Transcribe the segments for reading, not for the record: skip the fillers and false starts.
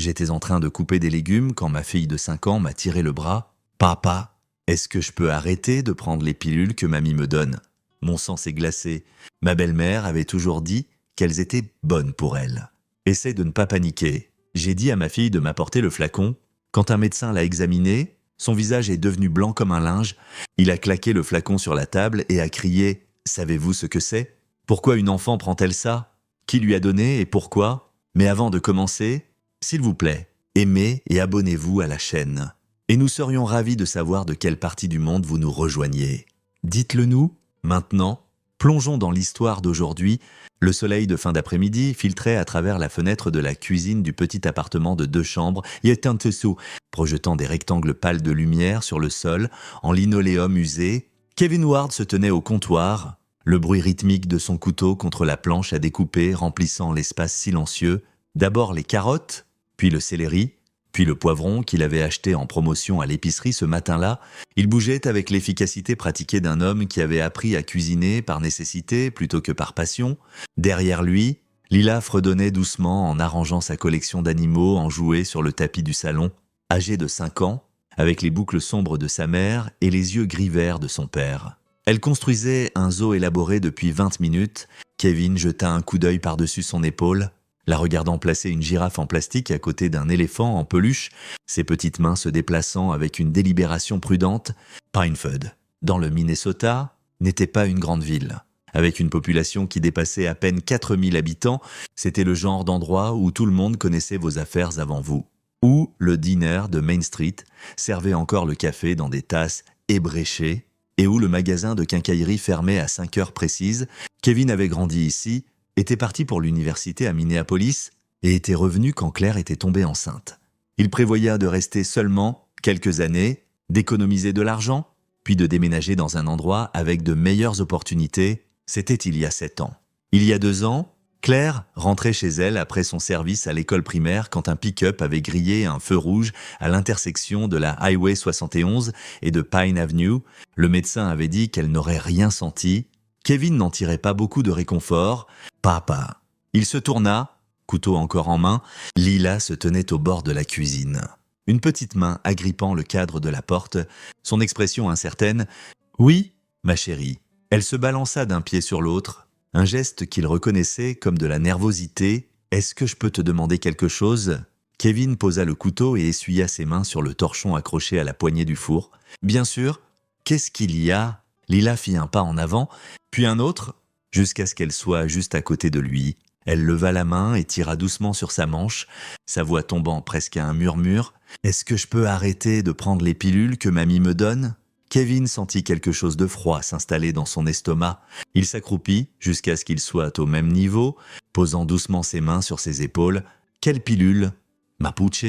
J'étais en train de couper des légumes quand ma fille de 5 ans m'a tiré le bras. « Papa, est-ce que je peux arrêter de prendre les pilules que mamie me donne ?» Mon sang s'est glacé. Ma belle-mère avait toujours dit qu'elles étaient bonnes pour elle. Essaie de ne pas paniquer. J'ai dit à ma fille de m'apporter le flacon. Quand un médecin l'a examiné, son visage est devenu blanc comme un linge. Il a claqué le flacon sur la table et a crié « Savez-vous ce que c'est ? Pourquoi une enfant prend-elle ça ? Qui lui a donné et pourquoi ? Mais avant de commencer, s'il vous plaît, aimez et abonnez-vous à la chaîne. Et nous serions ravis de savoir de quelle partie du monde vous nous rejoignez. Dites-le nous. Maintenant, plongeons dans l'histoire d'aujourd'hui. Le soleil de fin d'après-midi filtrait à travers la fenêtre de la cuisine du petit appartement de 2 chambres Yetantesu, projetant des rectangles pâles de lumière sur le sol, en linoléum usé. Kevin Ward se tenait au comptoir, le bruit rythmique de son couteau contre la planche à découper remplissant l'espace silencieux. D'abord les carottes, puis le céleri, puis le poivron qu'il avait acheté en promotion à l'épicerie ce matin-là. Il bougeait avec l'efficacité pratiquée d'un homme qui avait appris à cuisiner par nécessité plutôt que par passion. Derrière lui, Lila fredonnait doucement en arrangeant sa collection d'animaux enjoués sur le tapis du salon. Âgée de 5 ans, avec les boucles sombres de sa mère et les yeux gris-verts de son père. Elle construisait un zoo élaboré depuis 20 minutes. Kevin jeta un coup d'œil par-dessus son épaule, la regardant placer une girafe en plastique à côté d'un éléphant en peluche, ses petites mains se déplaçant avec une délibération prudente. Pinefoot, dans le Minnesota, n'était pas une grande ville. Avec une population qui dépassait à peine 4000 habitants, c'était le genre d'endroit où tout le monde connaissait vos affaires avant vous. Où le diner de Main Street servait encore le café dans des tasses ébréchées, et où le magasin de quincaillerie fermait à 5 heures précises. Kevin avait grandi ici, était parti pour l'université à Minneapolis et était revenu quand Claire était tombée enceinte. Il prévoyait de rester seulement quelques années, d'économiser de l'argent, puis de déménager dans un endroit avec de meilleures opportunités. C'était il y a 7 ans. Il y a 2 ans, Claire rentrait chez elle après son service à l'école primaire quand un pick-up avait grillé un feu rouge à l'intersection de la Highway 71 et de Pine Avenue. Le médecin avait dit qu'elle n'aurait rien senti. Kevin n'en tirait pas beaucoup de réconfort. « Papa !» Il se tourna, couteau encore en main. Lila se tenait au bord de la cuisine. Une petite main agrippant le cadre de la porte, son expression incertaine. « Oui, ma chérie. » Elle se balança d'un pied sur l'autre, un geste qu'il reconnaissait comme de la nervosité. « Est-ce que je peux te demander quelque chose ?» Kevin posa le couteau et essuya ses mains sur le torchon accroché à la poignée du four. « Bien sûr. Qu'est-ce qu'il y a ?» Lila fit un pas en avant, puis un autre, jusqu'à ce qu'elle soit juste à côté de lui. Elle leva la main et tira doucement sur sa manche, sa voix tombant presque à un murmure. « Est-ce que je peux arrêter de prendre les pilules que mamie me donne ?» Kevin sentit quelque chose de froid s'installer dans son estomac. Il s'accroupit jusqu'à ce qu'il soit au même niveau, posant doucement ses mains sur ses épaules. « Quelle pilule ?»« Mapuche ?»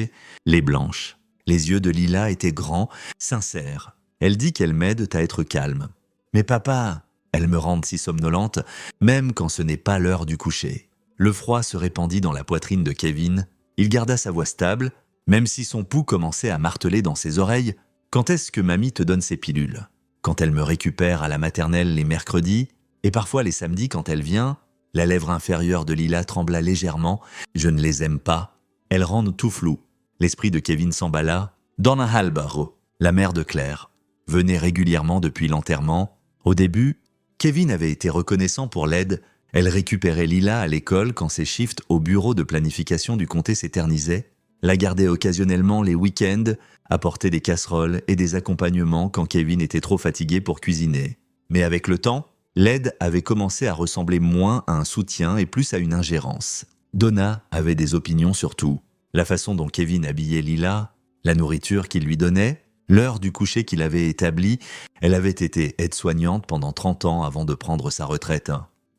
Les blanches. Les yeux de Lila étaient grands, sincères. Elle dit qu'elles m'aident à être calme. « Mais papa !» Elles me rendent si somnolente, même quand ce n'est pas l'heure du coucher. Le froid se répandit dans la poitrine de Kevin. Il garda sa voix stable, même si son pouls commençait à marteler dans ses oreilles. « Quand est-ce que mamie te donne ses pilules ? Quand elle me récupère à la maternelle les mercredis, et parfois les samedis quand elle vient ?» La lèvre inférieure de Lila trembla légèrement. « Je ne les aime pas. Elles rendent tout flou. » L'esprit de Kevin s'emballa. Donna Halbaro, la mère de Claire, venait régulièrement depuis l'enterrement. Au début, Kevin avait été reconnaissant pour l'aide. Elle récupérait Lila à l'école quand ses shifts au bureau de planification du comté s'éternisaient, la gardait occasionnellement les week-ends, apportait des casseroles et des accompagnements quand Kevin était trop fatigué pour cuisiner. Mais avec le temps, l'aide avait commencé à ressembler moins à un soutien et plus à une ingérence. Donna avait des opinions sur tout. La façon dont Kevin habillait Lila, la nourriture qu'il lui donnait, l'heure du coucher qu'il avait établie. Elle avait été aide-soignante pendant 30 ans avant de prendre sa retraite.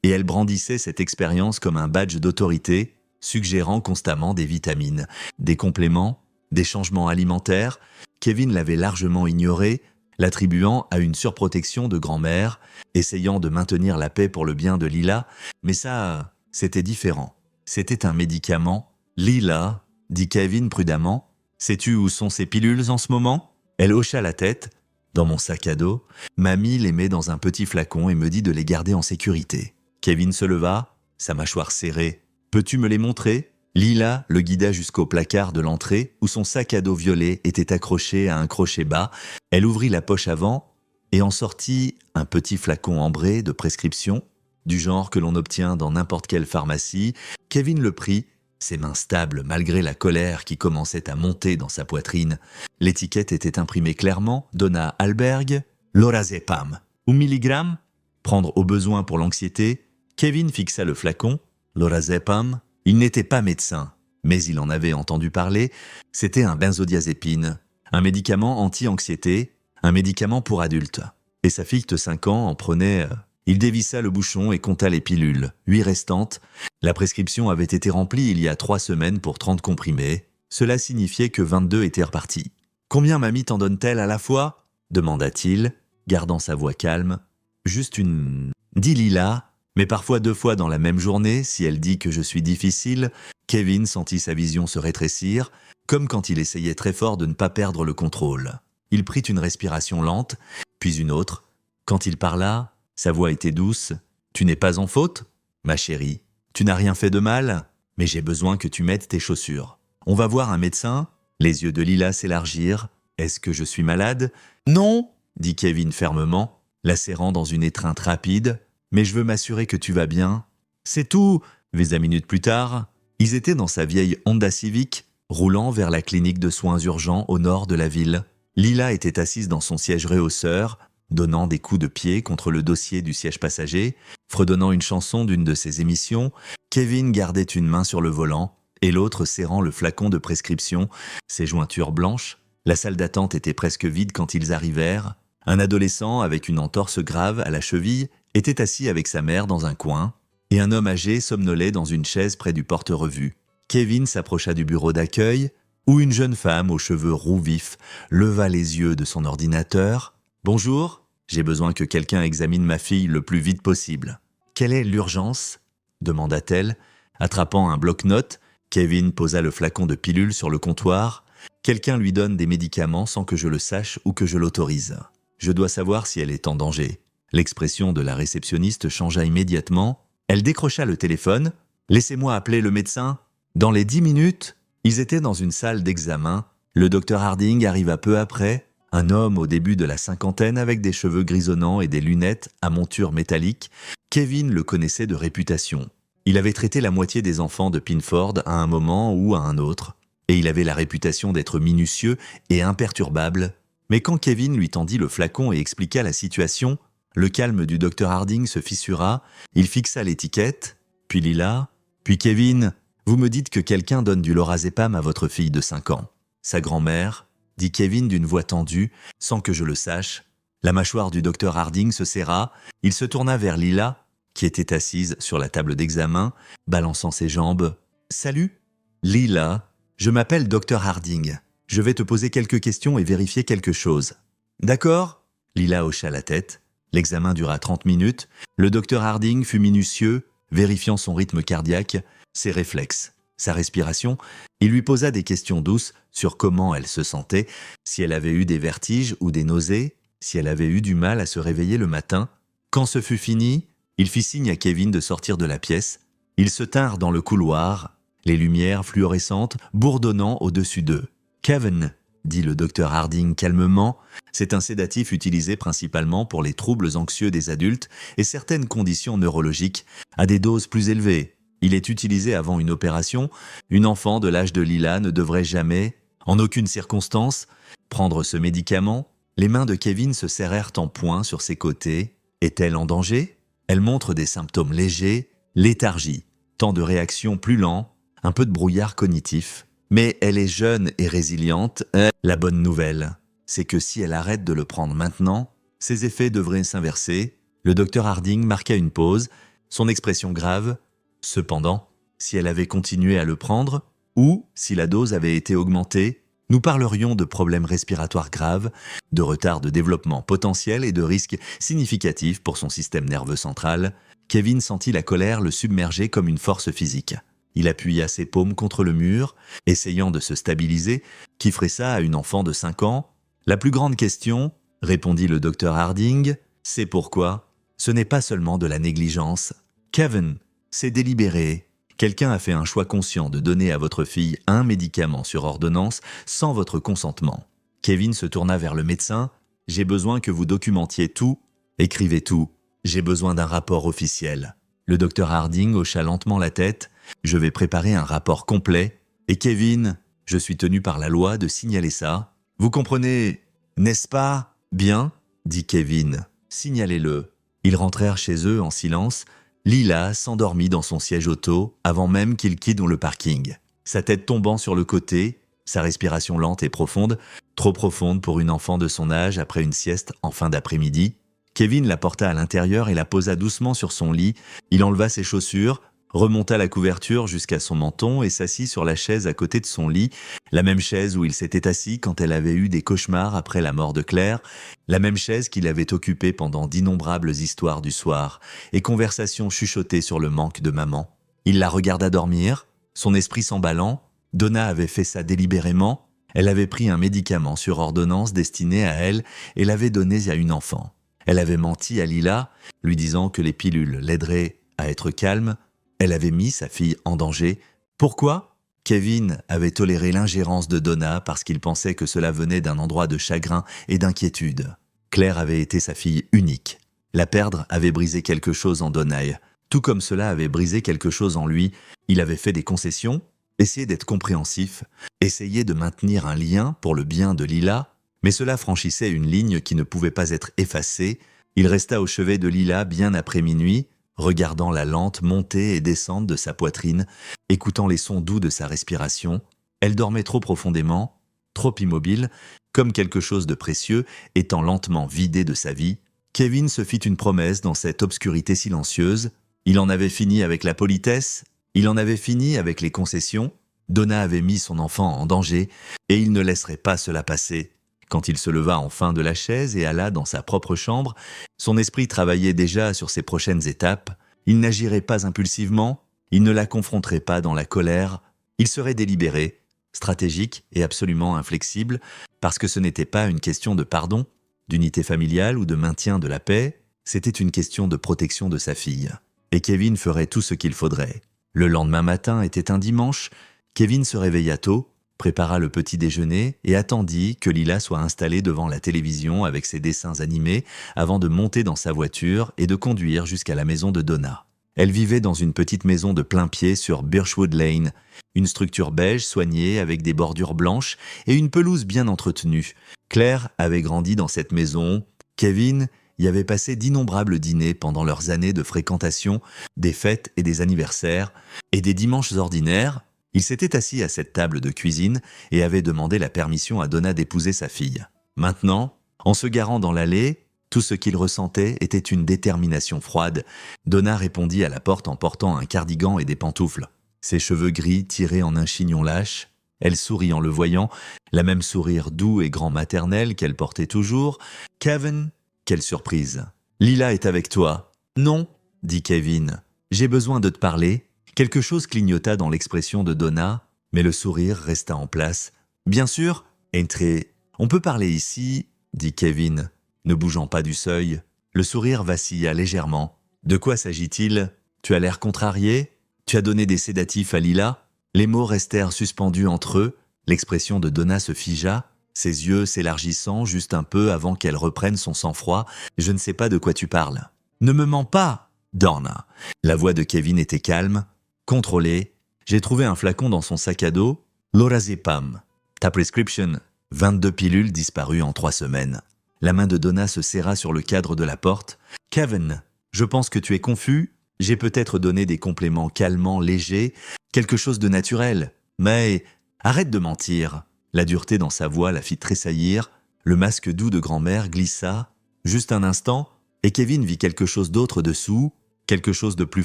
Et elle brandissait cette expérience comme un badge d'autorité, suggérant constamment des vitamines, des compléments, des changements alimentaires. Kevin l'avait largement ignoré, l'attribuant à une surprotection de grand-mère, essayant de maintenir la paix pour le bien de Lila. Mais ça, c'était différent. C'était un médicament. « Lila », dit Kevin prudemment, « sais-tu où sont ces pilules en ce moment ?» Elle hocha la tête. « Dans mon sac à dos. Mamie les met dans un petit flacon et me dit de les garder en sécurité. » Kevin se leva, sa mâchoire serrée. « Peux-tu me les montrer ?» Lila le guida jusqu'au placard de l'entrée où son sac à dos violet était accroché à un crochet bas. Elle ouvrit la poche avant et en sortit un petit flacon ambré de prescription, du genre que l'on obtient dans n'importe quelle pharmacie. Kevin le prit, ses mains stables malgré la colère qui commençait à monter dans sa poitrine. L'étiquette était imprimée clairement, donna Alberg, lorazepam, ou milligrammes, prendre au besoin pour l'anxiété. Kevin fixa le flacon, lorazepam. Il n'était pas médecin, mais il en avait entendu parler. C'était un benzodiazépine, un médicament anti-anxiété, un médicament pour adultes. Et sa fille de 5 ans en prenait... Il dévissa le bouchon et compta les pilules, 8 restantes. La prescription avait été remplie il y a 3 semaines pour 30 comprimés. Cela signifiait que 22 étaient repartis. « Combien mamie t'en donne-t-elle à la fois ?» demanda-t-il, gardant sa voix calme. « Juste une... » dit Lila. Mais parfois 2 fois dans la même journée, si elle dit que je suis difficile, Kevin sentit sa vision se rétrécir, comme quand il essayait très fort de ne pas perdre le contrôle. Il prit une respiration lente, puis une autre. Quand il parla, sa voix était douce. « Tu n'es pas en faute, ma chérie. Tu n'as rien fait de mal, mais j'ai besoin que tu mettes tes chaussures. On va voir un médecin ?» Les yeux de Lila s'élargirent. « Est-ce que je suis malade ?»« Non !» dit Kevin fermement, la serrant dans une étreinte rapide. Mais je veux m'assurer que tu vas bien. C'est tout. 20 minutes plus tard, ils étaient dans sa vieille Honda Civic, roulant vers la clinique de soins urgents au nord de la ville. Lila était assise dans son siège réhausseur, donnant des coups de pied contre le dossier du siège passager, fredonnant une chanson d'une de ses émissions. Kevin gardait une main sur le volant et l'autre serrant le flacon de prescription, ses jointures blanches. La salle d'attente était presque vide quand ils arrivèrent. Un adolescent avec une entorse grave à la cheville était assis avec sa mère dans un coin, et un homme âgé somnolait dans une chaise près du porte-revue. Kevin s'approcha du bureau d'accueil, où une jeune femme aux cheveux roux vifs leva les yeux de son ordinateur. « Bonjour, j'ai besoin que quelqu'un examine ma fille le plus vite possible. »« Quelle est l'urgence ?» demanda-t-elle. Attrapant un bloc-notes, Kevin posa le flacon de pilules sur le comptoir. « Quelqu'un lui donne des médicaments sans que je le sache ou que je l'autorise. Je dois savoir si elle est en danger. » L'expression de la réceptionniste changea immédiatement. Elle décrocha le téléphone. « Laissez-moi appeler le médecin. » Dans les 10 minutes, ils étaient dans une salle d'examen. Le docteur Harding arriva peu après, un homme au début de la cinquantaine avec des cheveux grisonnants et des lunettes à monture métallique. Kevin le connaissait de réputation. Il avait traité la moitié des enfants de Pinford à un moment ou à un autre, et il avait la réputation d'être minutieux et imperturbable. Mais quand Kevin lui tendit le flacon et expliqua la situation, le calme du docteur Harding se fissura, il fixa l'étiquette, puis Lila, puis Kevin. « Vous me dites que quelqu'un donne du lorazepam à votre fille de 5 ans. » « Sa grand-mère, » dit Kevin d'une voix tendue, sans que je le sache. La mâchoire du docteur Harding se serra, il se tourna vers Lila, qui était assise sur la table d'examen, balançant ses jambes. « Salut !»« Lila, je m'appelle docteur Harding. Je vais te poser quelques questions et vérifier quelque chose. »« D'accord ?» Lila hocha la tête. L'examen dura 30 minutes. Le docteur Harding fut minutieux, vérifiant son rythme cardiaque, ses réflexes, sa respiration. Il lui posa des questions douces sur comment elle se sentait, si elle avait eu des vertiges ou des nausées, si elle avait eu du mal à se réveiller le matin. Quand ce fut fini, il fit signe à Kevin de sortir de la pièce. Ils se tinrent dans le couloir, les lumières fluorescentes bourdonnant au-dessus d'eux. « Kevin !» dit le docteur Harding calmement. C'est un sédatif utilisé principalement pour les troubles anxieux des adultes et certaines conditions neurologiques, à des doses plus élevées. Il est utilisé avant une opération. Une enfant de l'âge de Lila ne devrait jamais, en aucune circonstance, prendre ce médicament. Les mains de Kevin se serrèrent en poing sur ses côtés. Est-elle en danger ? Elle montre des symptômes légers, léthargie, temps de réaction plus lent, un peu de brouillard cognitif. Mais elle est jeune et résiliente. La bonne nouvelle, c'est que si elle arrête de le prendre maintenant, ses effets devraient s'inverser. Le docteur Harding marqua une pause, son expression grave. Cependant, si elle avait continué à le prendre, ou si la dose avait été augmentée, nous parlerions de problèmes respiratoires graves, de retard de développement potentiel et de risques significatifs pour son système nerveux central. Kevin sentit la colère le submerger comme une force physique. Il appuya ses paumes contre le mur, essayant de se stabiliser. Qui ferait ça à une enfant de 5 ans ? La plus grande question, répondit le docteur Harding, c'est pourquoi. Ce n'est pas seulement de la négligence. Kevin, c'est délibéré. Quelqu'un a fait un choix conscient de donner à votre fille un médicament sur ordonnance sans votre consentement. Kevin se tourna vers le médecin. « J'ai besoin que vous documentiez tout. Écrivez tout. J'ai besoin d'un rapport officiel. » Le docteur Harding hocha lentement la tête. « Je vais préparer un rapport complet. Et Kevin, je suis tenu par la loi de signaler ça. Vous comprenez, n'est-ce pas ? » « Bien, » dit Kevin. « Signalez-le. » Ils rentrèrent chez eux en silence. Lila s'endormit dans son siège auto avant même qu'il quitte le parking. Sa tête tombant sur le côté, sa respiration lente et profonde, trop profonde pour une enfant de son âge après une sieste en fin d'après-midi. Kevin la porta à l'intérieur et la posa doucement sur son lit. Il enleva ses chaussures, remonta la couverture jusqu'à son menton et s'assit sur la chaise à côté de son lit, la même chaise où il s'était assis quand elle avait eu des cauchemars après la mort de Claire, la même chaise qu'il avait occupée pendant d'innombrables histoires du soir et conversations chuchotées sur le manque de maman. Il la regarda dormir, son esprit s'emballant. Donna avait fait ça délibérément. Elle avait pris un médicament sur ordonnance destiné à elle et l'avait donné à une enfant. Elle avait menti à Lila, lui disant que les pilules l'aideraient à être calme. Elle avait mis sa fille en danger. Pourquoi ? Kevin avait toléré l'ingérence de Donna parce qu'il pensait que cela venait d'un endroit de chagrin et d'inquiétude. Claire avait été sa fille unique. La perdre avait brisé quelque chose en Donnaï. Tout comme cela avait brisé quelque chose en lui, il avait fait des concessions, essayé d'être compréhensif, essayé de maintenir un lien pour le bien de Lila, mais cela franchissait une ligne qui ne pouvait pas être effacée. Il resta au chevet de Lila bien après minuit, regardant la lente montée et descente de sa poitrine, écoutant les sons doux de sa respiration. Elle dormait trop profondément, trop immobile, comme quelque chose de précieux étant lentement vidé de sa vie. Kevin se fit une promesse dans cette obscurité silencieuse. Il en avait fini avec la politesse, il en avait fini avec les concessions. Donna avait mis son enfant en danger et il ne laisserait pas cela passer. Quand il se leva enfin de la chaise et alla dans sa propre chambre, son esprit travaillait déjà sur ses prochaines étapes. Il n'agirait pas impulsivement, il ne la confronterait pas dans la colère, il serait délibéré, stratégique et absolument inflexible, parce que ce n'était pas une question de pardon, d'unité familiale ou de maintien de la paix, c'était une question de protection de sa fille. Et Kevin ferait tout ce qu'il faudrait. Le lendemain matin était un dimanche, Kevin se réveilla tôt, prépara le petit déjeuner et attendit que Lila soit installée devant la télévision avec ses dessins animés avant de monter dans sa voiture et de conduire jusqu'à la maison de Donna. Elle vivait dans une petite maison de plein-pied sur Birchwood Lane, une structure beige soignée avec des bordures blanches et une pelouse bien entretenue. Claire avait grandi dans cette maison. Kevin y avait passé d'innombrables dîners pendant leurs années de fréquentation, des fêtes et des anniversaires, et des dimanches ordinaires. Il s'était assis à cette table de cuisine et avait demandé la permission à Donna d'épouser sa fille. Maintenant, en se garant dans l'allée, tout ce qu'il ressentait était une détermination froide. Donna répondit à la porte en portant un cardigan et des pantoufles. Ses cheveux gris tirés en un chignon lâche. Elle sourit en le voyant, la même sourire doux et grand maternel qu'elle portait toujours. « Kevin !» Quelle surprise !« Lila est avec toi. »« Non, » dit Kevin. « J'ai besoin de te parler. » Quelque chose clignota dans l'expression de Donna, mais le sourire resta en place. « Bien sûr, entrez. On peut parler ici, » dit Kevin, ne bougeant pas du seuil. Le sourire vacilla légèrement. « De quoi s'agit-il ? Tu as l'air contrarié ? Tu as donné des sédatifs à Lila ?» Les mots restèrent suspendus entre eux. L'expression de Donna se figea, ses yeux s'élargissant juste un peu avant qu'elle reprenne son sang-froid. « Je ne sais pas de quoi tu parles. »« Ne me mens pas, Donna !» La voix de Kevin était calme. Contrôlé, j'ai trouvé un flacon dans son sac à dos. Lorazepam. Ta prescription. 22 pilules disparues en 3 semaines. La main de Donna se serra sur le cadre de la porte. Kevin, je pense que tu es confus. J'ai peut-être donné des compléments calmants légers, quelque chose de naturel. Mais arrête de mentir. La dureté dans sa voix la fit tressaillir. Le masque doux de grand-mère glissa. Juste un instant, et Kevin vit quelque chose d'autre dessous, quelque chose de plus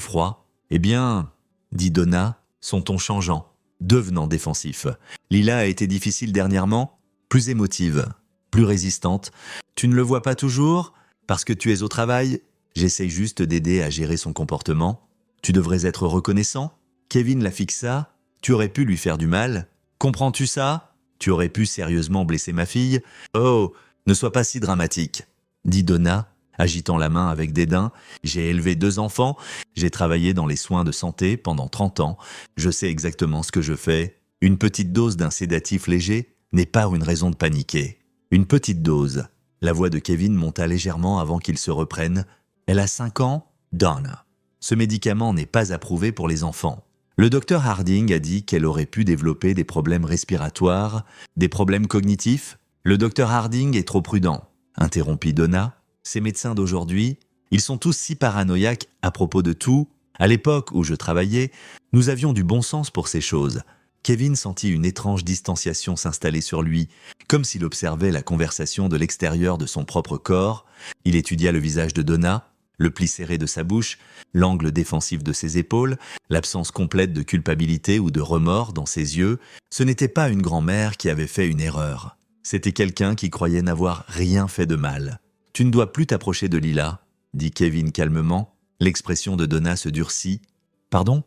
froid. Eh bien, dit Donna, son ton changeant, devenant défensif. Lila a été difficile dernièrement, plus émotive, plus résistante. Tu ne le vois pas toujours ? Parce que tu es au travail ? J'essaye juste d'aider à gérer son comportement. Tu devrais être reconnaissant. Kevin la fixa. Tu aurais pu lui faire du mal. Comprends-tu ça ? Tu aurais pu sérieusement blesser ma fille. Oh, ne sois pas si dramatique, dit Donna, agitant la main avec dédain. J'ai élevé 2 enfants, j'ai travaillé dans les soins de santé pendant 30 ans, je sais exactement ce que je fais. Une petite dose d'un sédatif léger n'est pas une raison de paniquer. Une petite dose. La voix de Kevin monta légèrement avant qu'il se reprenne. Elle a 5 ans, Donna. Ce médicament n'est pas approuvé pour les enfants. Le docteur Harding a dit qu'elle aurait pu développer des problèmes respiratoires, des problèmes cognitifs. Le docteur Harding est trop prudent, interrompit Donna. Ces médecins d'aujourd'hui, ils sont tous si paranoïaques à propos de tout. À l'époque où je travaillais, nous avions du bon sens pour ces choses. Kevin sentit une étrange distanciation s'installer sur lui, comme s'il observait la conversation de l'extérieur de son propre corps. Il étudia le visage de Donna, le pli serré de sa bouche, l'angle défensif de ses épaules, l'absence complète de culpabilité ou de remords dans ses yeux. Ce n'était pas une grand-mère qui avait fait une erreur. C'était quelqu'un qui croyait n'avoir rien fait de mal. « Tu ne dois plus t'approcher de Lila », dit Kevin calmement. L'expression de Donna se durcit. « Pardon ?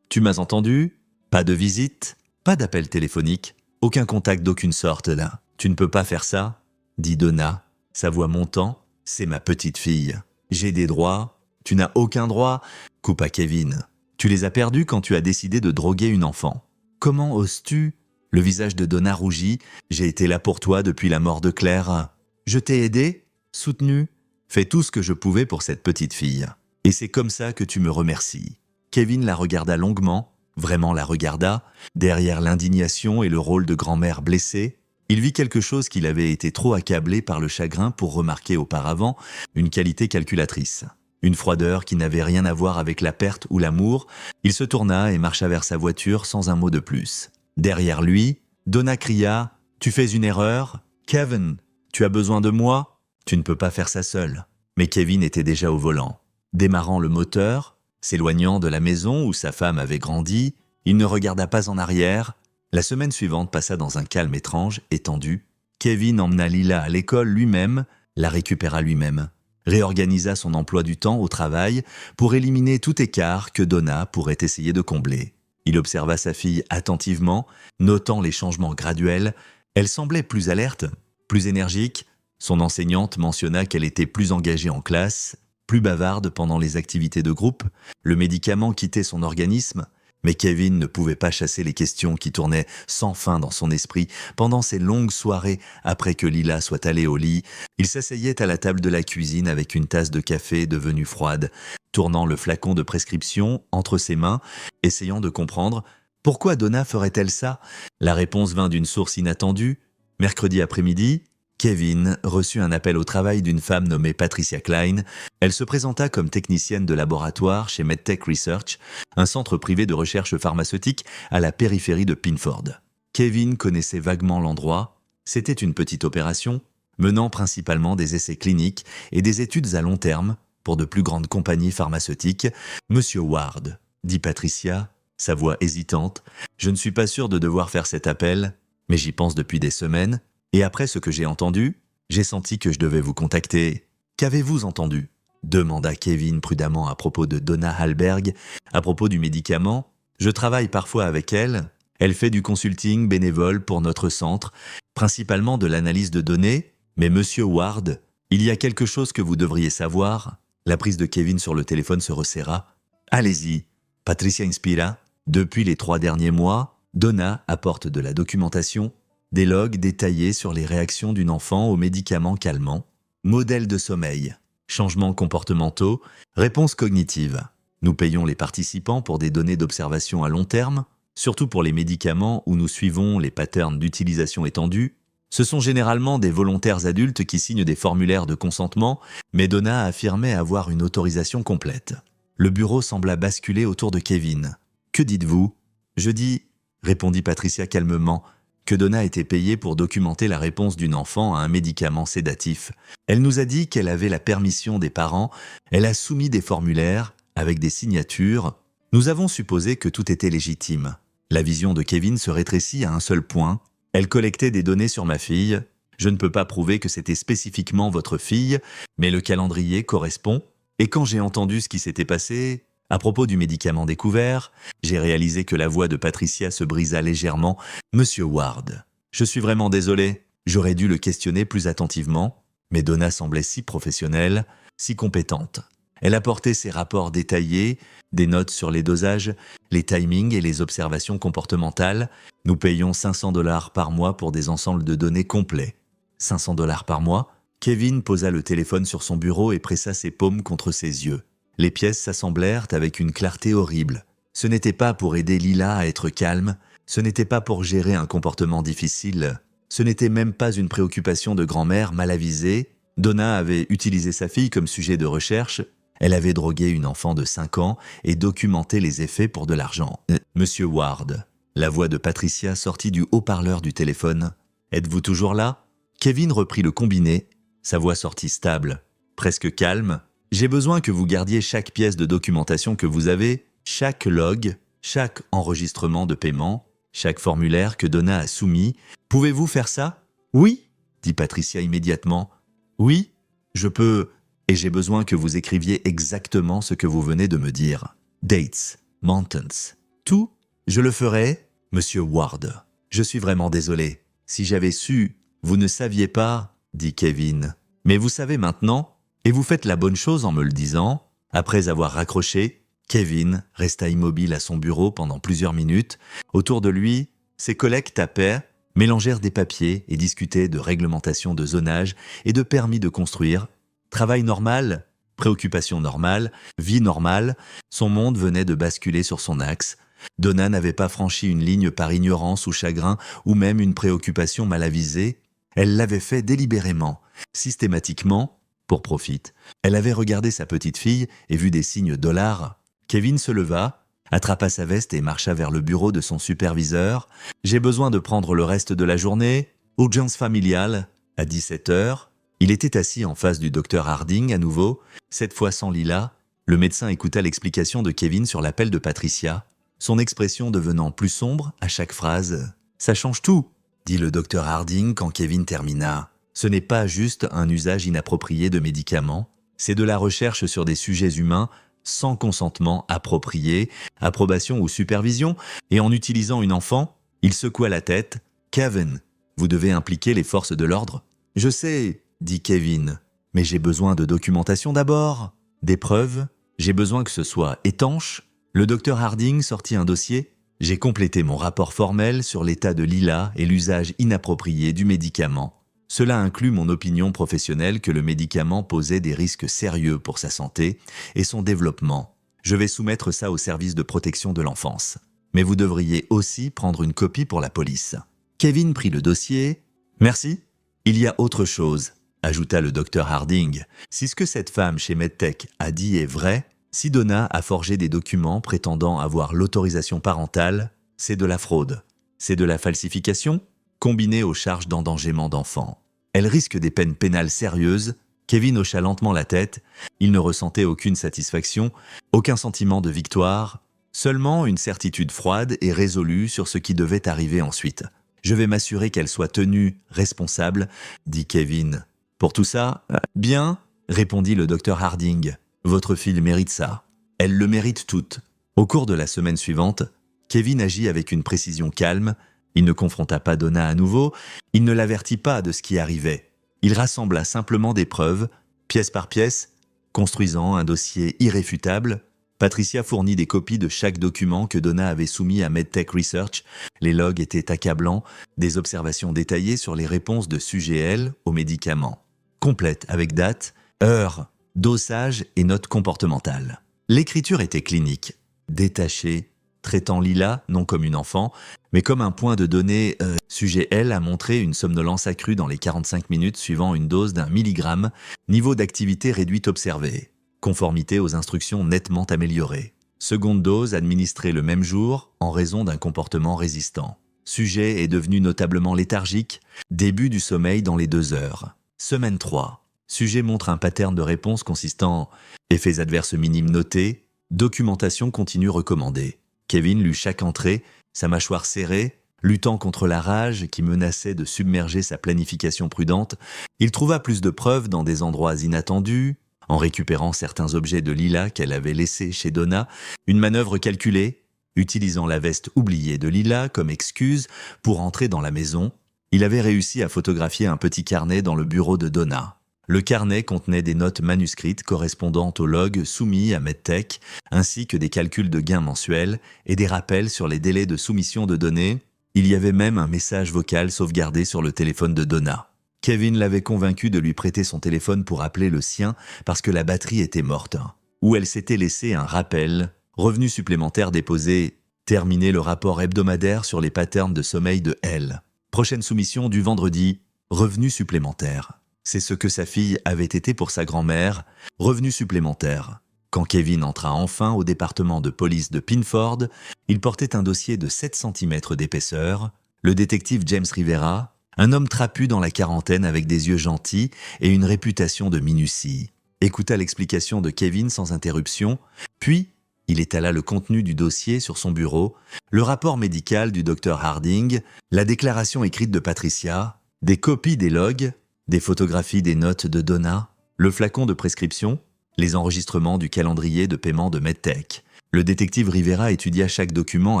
Tu m'as entendu ? Pas de visite ? Pas d'appel téléphonique ? Aucun contact d'aucune sorte là. Tu ne peux pas faire ça ?» dit Donna, sa voix montant. « C'est ma petite fille. J'ai des droits. Tu n'as aucun droit ?» coupa Kevin. « Tu les as perdus quand tu as décidé de droguer une enfant. Comment oses-tu » Le visage de Donna rougit. « J'ai été là pour toi depuis la mort de Claire. Je t'ai aidé, soutenu, fait tout ce que je pouvais pour cette petite fille. Et c'est comme ça que tu me remercies. » Kevin la regarda longuement, vraiment la regarda, derrière l'indignation et le rôle de grand-mère blessée. Il vit quelque chose qu'il avait été trop accablé par le chagrin pour remarquer auparavant, une qualité calculatrice. Une froideur qui n'avait rien à voir avec la perte ou l'amour. Il se tourna et marcha vers sa voiture sans un mot de plus. Derrière lui, Donna cria « Tu fais une erreur ? Kevin, tu as besoin de moi ? Tu ne peux pas faire ça seul. » Mais Kevin était déjà au volant. Démarrant le moteur, s'éloignant de la maison où sa femme avait grandi, il ne regarda pas en arrière. La semaine suivante passa dans un calme étrange, étendu. Kevin emmena Lila à l'école lui-même, la récupéra lui-même, réorganisa son emploi du temps au travail pour éliminer tout écart que Donna pourrait essayer de combler. Il observa sa fille attentivement, notant les changements graduels. Elle semblait plus alerte, plus énergique. Son enseignante mentionna qu'elle était plus engagée en classe, plus bavarde pendant les activités de groupe. Le médicament quittait son organisme, mais Kevin ne pouvait pas chasser les questions qui tournaient sans fin dans son esprit pendant ces longues soirées après que Lila soit allée au lit. Il s'asseyait à la table de la cuisine avec une tasse de café devenue froide, tournant le flacon de prescription entre ses mains, essayant de comprendre pourquoi Donna ferait-elle ça. La réponse vint d'une source inattendue. Mercredi après-midi, Kevin reçut un appel au travail d'une femme nommée Patricia Klein. Elle se présenta comme technicienne de laboratoire chez MedTech Research, un centre privé de recherche pharmaceutique à la périphérie de Pinford. Kevin connaissait vaguement l'endroit. C'était une petite opération, menant principalement des essais cliniques et des études à long terme pour de plus grandes compagnies pharmaceutiques. « Monsieur Ward », dit Patricia, sa voix hésitante, « je ne suis pas sûre de devoir faire cet appel, mais j'y pense depuis des semaines. Et après ce que j'ai entendu, j'ai senti que je devais vous contacter. Qu'avez-vous entendu ?» demanda Kevin prudemment à propos de Donna Hallberg, à propos du médicament. « Je travaille parfois avec elle. Elle fait du consulting bénévole pour notre centre, principalement de l'analyse de données. Mais Monsieur Ward, il y a quelque chose que vous devriez savoir. » La prise de Kevin sur le téléphone se resserra. « Allez-y. » Patricia inspira. « Depuis les 3 derniers mois, Donna apporte de la documentation, des logs détaillés sur les réactions d'une enfant aux médicaments calmants, modèles de sommeil, changements comportementaux, réponses cognitives. Nous payons les participants pour des données d'observation à long terme, surtout pour les médicaments où nous suivons les patterns d'utilisation étendus. Ce sont généralement des volontaires adultes qui signent des formulaires de consentement, mais Donna affirmait avoir une autorisation complète. Le bureau sembla basculer autour de Kevin. « Que dites-vous » ?»« Je dis, » répondit Patricia calmement, que Donna était payée pour documenter la réponse d'une enfant à un médicament sédatif. Elle nous a dit qu'elle avait la permission des parents, elle a soumis des formulaires avec des signatures. Nous avons supposé que tout était légitime. La vision de Kevin se rétrécit à un seul point. Elle collectait des données sur ma fille. Je ne peux pas prouver que c'était spécifiquement votre fille, mais le calendrier correspond. Et quand j'ai entendu ce qui s'était passé, à propos du médicament découvert, j'ai réalisé que la voix de Patricia se brisa légèrement. « Monsieur Ward, je suis vraiment désolé. J'aurais dû le questionner plus attentivement. Mais Donna semblait si professionnelle, si compétente. Elle apportait ses rapports détaillés, des notes sur les dosages, les timings et les observations comportementales. Nous payons 500 $ par mois pour des ensembles de données complets. 500 $ par mois? Kevin posa le téléphone sur son bureau et pressa ses paumes contre ses yeux. Les pièces s'assemblèrent avec une clarté horrible. Ce n'était pas pour aider Lila à être calme, ce n'était pas pour gérer un comportement difficile, ce n'était même pas une préoccupation de grand-mère mal avisée. Donna avait utilisé sa fille comme sujet de recherche. Elle avait drogué une enfant de 5 ans et documenté les effets pour de l'argent. Monsieur Ward, la voix de Patricia sortit du haut-parleur du téléphone. Êtes-vous toujours là? Kevin reprit le combiné. Sa voix sortit stable, presque calme. J'ai besoin que vous gardiez chaque pièce de documentation que vous avez, chaque log, chaque enregistrement de paiement, chaque formulaire que Donna a soumis. Pouvez-vous faire ça? Oui, dit Patricia immédiatement. Oui, je peux, et j'ai besoin que vous écriviez exactement ce que vous venez de me dire. Dates, mountains, tout, je le ferai, Monsieur Ward. Je suis vraiment désolé. Si j'avais su, vous ne saviez pas, dit Kevin. Mais vous savez maintenant, et vous faites la bonne chose en me le disant. Après avoir raccroché, Kevin resta immobile à son bureau pendant plusieurs minutes. Autour de lui, ses collègues tapaient, mélangèrent des papiers et discutaient de réglementation de zonage et de permis de construire. Travail normal, préoccupation normale, vie normale, son monde venait de basculer sur son axe. Donna n'avait pas franchi une ligne par ignorance ou chagrin ou même une préoccupation mal avisée. Elle l'avait fait délibérément, systématiquement, pour profit. Elle avait regardé sa petite fille et vu des signes $. Kevin se leva, attrapa sa veste et marcha vers le bureau de son superviseur. « J'ai besoin de prendre le reste de la journée. Urgence familiale, à 17h. » Il était assis en face du docteur Harding à nouveau, cette fois sans Lila. Le médecin écouta l'explication de Kevin sur l'appel de Patricia, son expression devenant plus sombre à chaque phrase. « Ça change tout !» dit le docteur Harding quand Kevin termina. Ce n'est pas juste un usage inapproprié de médicaments, c'est de la recherche sur des sujets humains sans consentement approprié, approbation ou supervision, et en utilisant une enfant, il secoua la tête. « Kevin, vous devez impliquer les forces de l'ordre. »« Je sais, » dit Kevin, « mais j'ai besoin de documentation d'abord, des preuves, j'ai besoin que ce soit étanche. » Le docteur Harding sortit un dossier. « J'ai complété mon rapport formel sur l'état de Lila et l'usage inapproprié du médicament. Cela inclut mon opinion professionnelle que le médicament posait des risques sérieux pour sa santé et son développement. Je vais soumettre ça au service de protection de l'enfance. Mais vous devriez aussi prendre une copie pour la police. » Kevin prit le dossier. « Merci. Il y a autre chose, » ajouta le docteur Harding. « Si ce que cette femme chez MedTech a dit est vrai, si Donna a forgé des documents prétendant avoir l'autorisation parentale, c'est de la fraude. C'est de la falsification, combinée aux charges d'endangement d'enfants. Elle risque des peines pénales sérieuses. » Kevin hocha lentement la tête. Il ne ressentait aucune satisfaction, aucun sentiment de victoire, seulement une certitude froide et résolue sur ce qui devait arriver ensuite. « Je vais m'assurer qu'elle soit tenue responsable, » dit Kevin. « Pour tout ça, bien, » répondit le docteur Harding. « Votre fille mérite ça. Elle le mérite toute. » Au cours de la semaine suivante, Kevin agit avec une précision calme. Il ne confronta pas Donna à nouveau, il ne l'avertit pas de ce qui arrivait. Il rassembla simplement des preuves, pièce par pièce, construisant un dossier irréfutable. Patricia fournit des copies de chaque document que Donna avait soumis à MedTech Research. Les logs étaient accablants, des observations détaillées sur les réponses de CGL aux médicaments. Complètes avec date, heure, dosage et notes comportementales. L'écriture était clinique, détachée, traitant Lila non comme une enfant, mais comme un point de données. Sujet L a montré une somnolence accrue dans les 45 minutes suivant une dose d'1 mg, niveau d'activité réduite observé, conformité aux instructions nettement améliorée. Seconde dose administrée le même jour en raison d'un comportement résistant. Sujet est devenu notablement léthargique, début du sommeil dans les 2 heures. Semaine 3. Sujet montre un pattern de réponse consistant effets adverses minimes notés, documentation continue recommandée. Kevin lut chaque entrée, sa mâchoire serrée, luttant contre la rage qui menaçait de submerger sa planification prudente. Il trouva plus de preuves dans des endroits inattendus, en récupérant certains objets de Lila qu'elle avait laissés chez Donna, une manœuvre calculée, utilisant la veste oubliée de Lila comme excuse pour entrer dans la maison. Il avait réussi à photographier un petit carnet dans le bureau de Donna. Le carnet contenait des notes manuscrites correspondant au log soumis à MedTech, ainsi que des calculs de gains mensuels et des rappels sur les délais de soumission de données. Il y avait même un message vocal sauvegardé sur le téléphone de Donna. Kevin l'avait convaincu de lui prêter son téléphone pour appeler le sien parce que la batterie était morte. Où elle s'était laissé un rappel, revenu supplémentaire déposé, terminer le rapport hebdomadaire sur les patterns de sommeil de L. Prochaine soumission du vendredi, revenu supplémentaire. C'est ce que sa fille avait été pour sa grand-mère, revenu supplémentaire. Quand Kevin entra enfin au département de police de Pinford, il portait un dossier de 7 cm d'épaisseur. Le détective James Rivera, un homme trapu dans la quarantaine avec des yeux gentils et une réputation de minutie, écouta l'explication de Kevin sans interruption, puis il étala le contenu du dossier sur son bureau, le rapport médical du docteur Harding, la déclaration écrite de Patricia, des copies des logs, des photographies des notes de Donna, le flacon de prescription, les enregistrements du calendrier de paiement de MedTech. Le détective Rivera étudia chaque document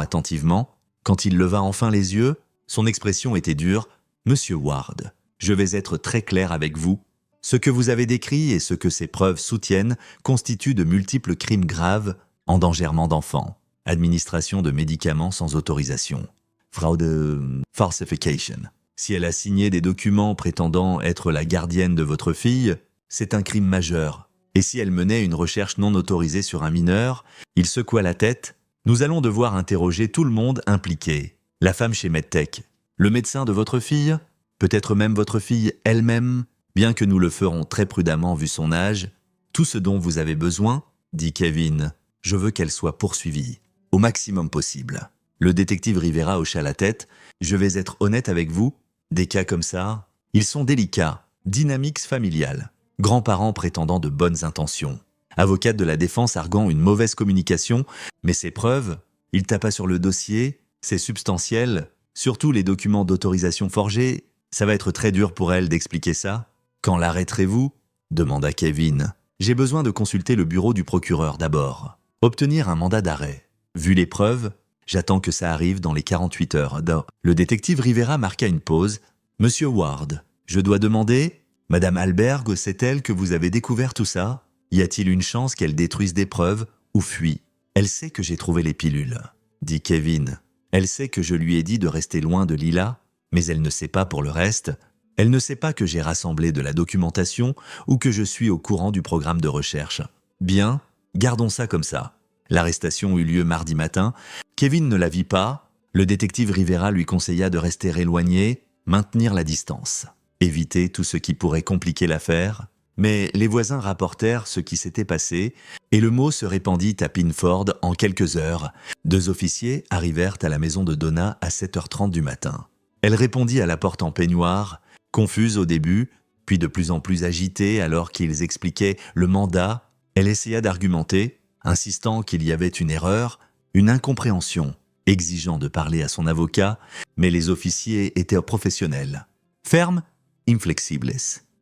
attentivement. Quand il leva enfin les yeux, son expression était dure. « Monsieur Ward, je vais être très clair avec vous. Ce que vous avez décrit et ce que ces preuves soutiennent constituent de multiples crimes graves, endangerement d'enfants, administration de médicaments sans autorisation, fraude, falsification. Si elle a signé des documents prétendant être la gardienne de votre fille, c'est un crime majeur. Et si elle menait une recherche non autorisée sur un mineur, il secoua la tête. Nous allons devoir interroger tout le monde impliqué. La femme chez MedTech, le médecin de votre fille, peut-être même votre fille elle-même, bien que nous le ferons très prudemment vu son âge. Tout ce dont vous avez besoin, dit Kevin, je veux qu'elle soit poursuivie, au maximum possible. Le détective Rivera hocha la tête. Je vais être honnête avec vous. Des cas comme ça, ils sont délicats, dynamiques familiales, grands-parents prétendant de bonnes intentions, avocate de la défense arguant une mauvaise communication, mais ces preuves, il tapa sur le dossier, c'est substantiel, surtout les documents d'autorisation forgés, ça va être très dur pour elle d'expliquer ça. Quand l'arrêterez-vous ? Demanda Kevin. J'ai besoin de consulter le bureau du procureur d'abord, obtenir un mandat d'arrêt. Vu les preuves, j'attends que ça arrive dans les 48 heures. Le détective Rivera marqua une pause. « Monsieur Ward, je dois demander, Madame Alberg, c'est-elle que vous avez découvert tout ça ? Y a-t-il une chance qu'elle détruise des preuves ou fuit ? Elle sait que j'ai trouvé les pilules, dit Kevin. Elle sait que je lui ai dit de rester loin de Lila, mais elle ne sait pas pour le reste. Elle ne sait pas que j'ai rassemblé de la documentation ou que je suis au courant du programme de recherche. Bien, gardons ça comme ça. » L'arrestation eut lieu mardi matin. Kevin ne la vit pas. Le détective Rivera lui conseilla de rester éloigné, maintenir la distance, éviter tout ce qui pourrait compliquer l'affaire. Mais les voisins rapportèrent ce qui s'était passé et le mot se répandit à Pinford en quelques heures. 2 officiers arrivèrent à la maison de Donna à 7h30 du matin. Elle répondit à la porte en peignoir, confuse au début, puis de plus en plus agitée alors qu'ils expliquaient le mandat. Elle essaya d'argumenter, insistant qu'il y avait une erreur, une incompréhension, exigeant de parler à son avocat, mais les officiers étaient professionnels. Ferme, inflexibles.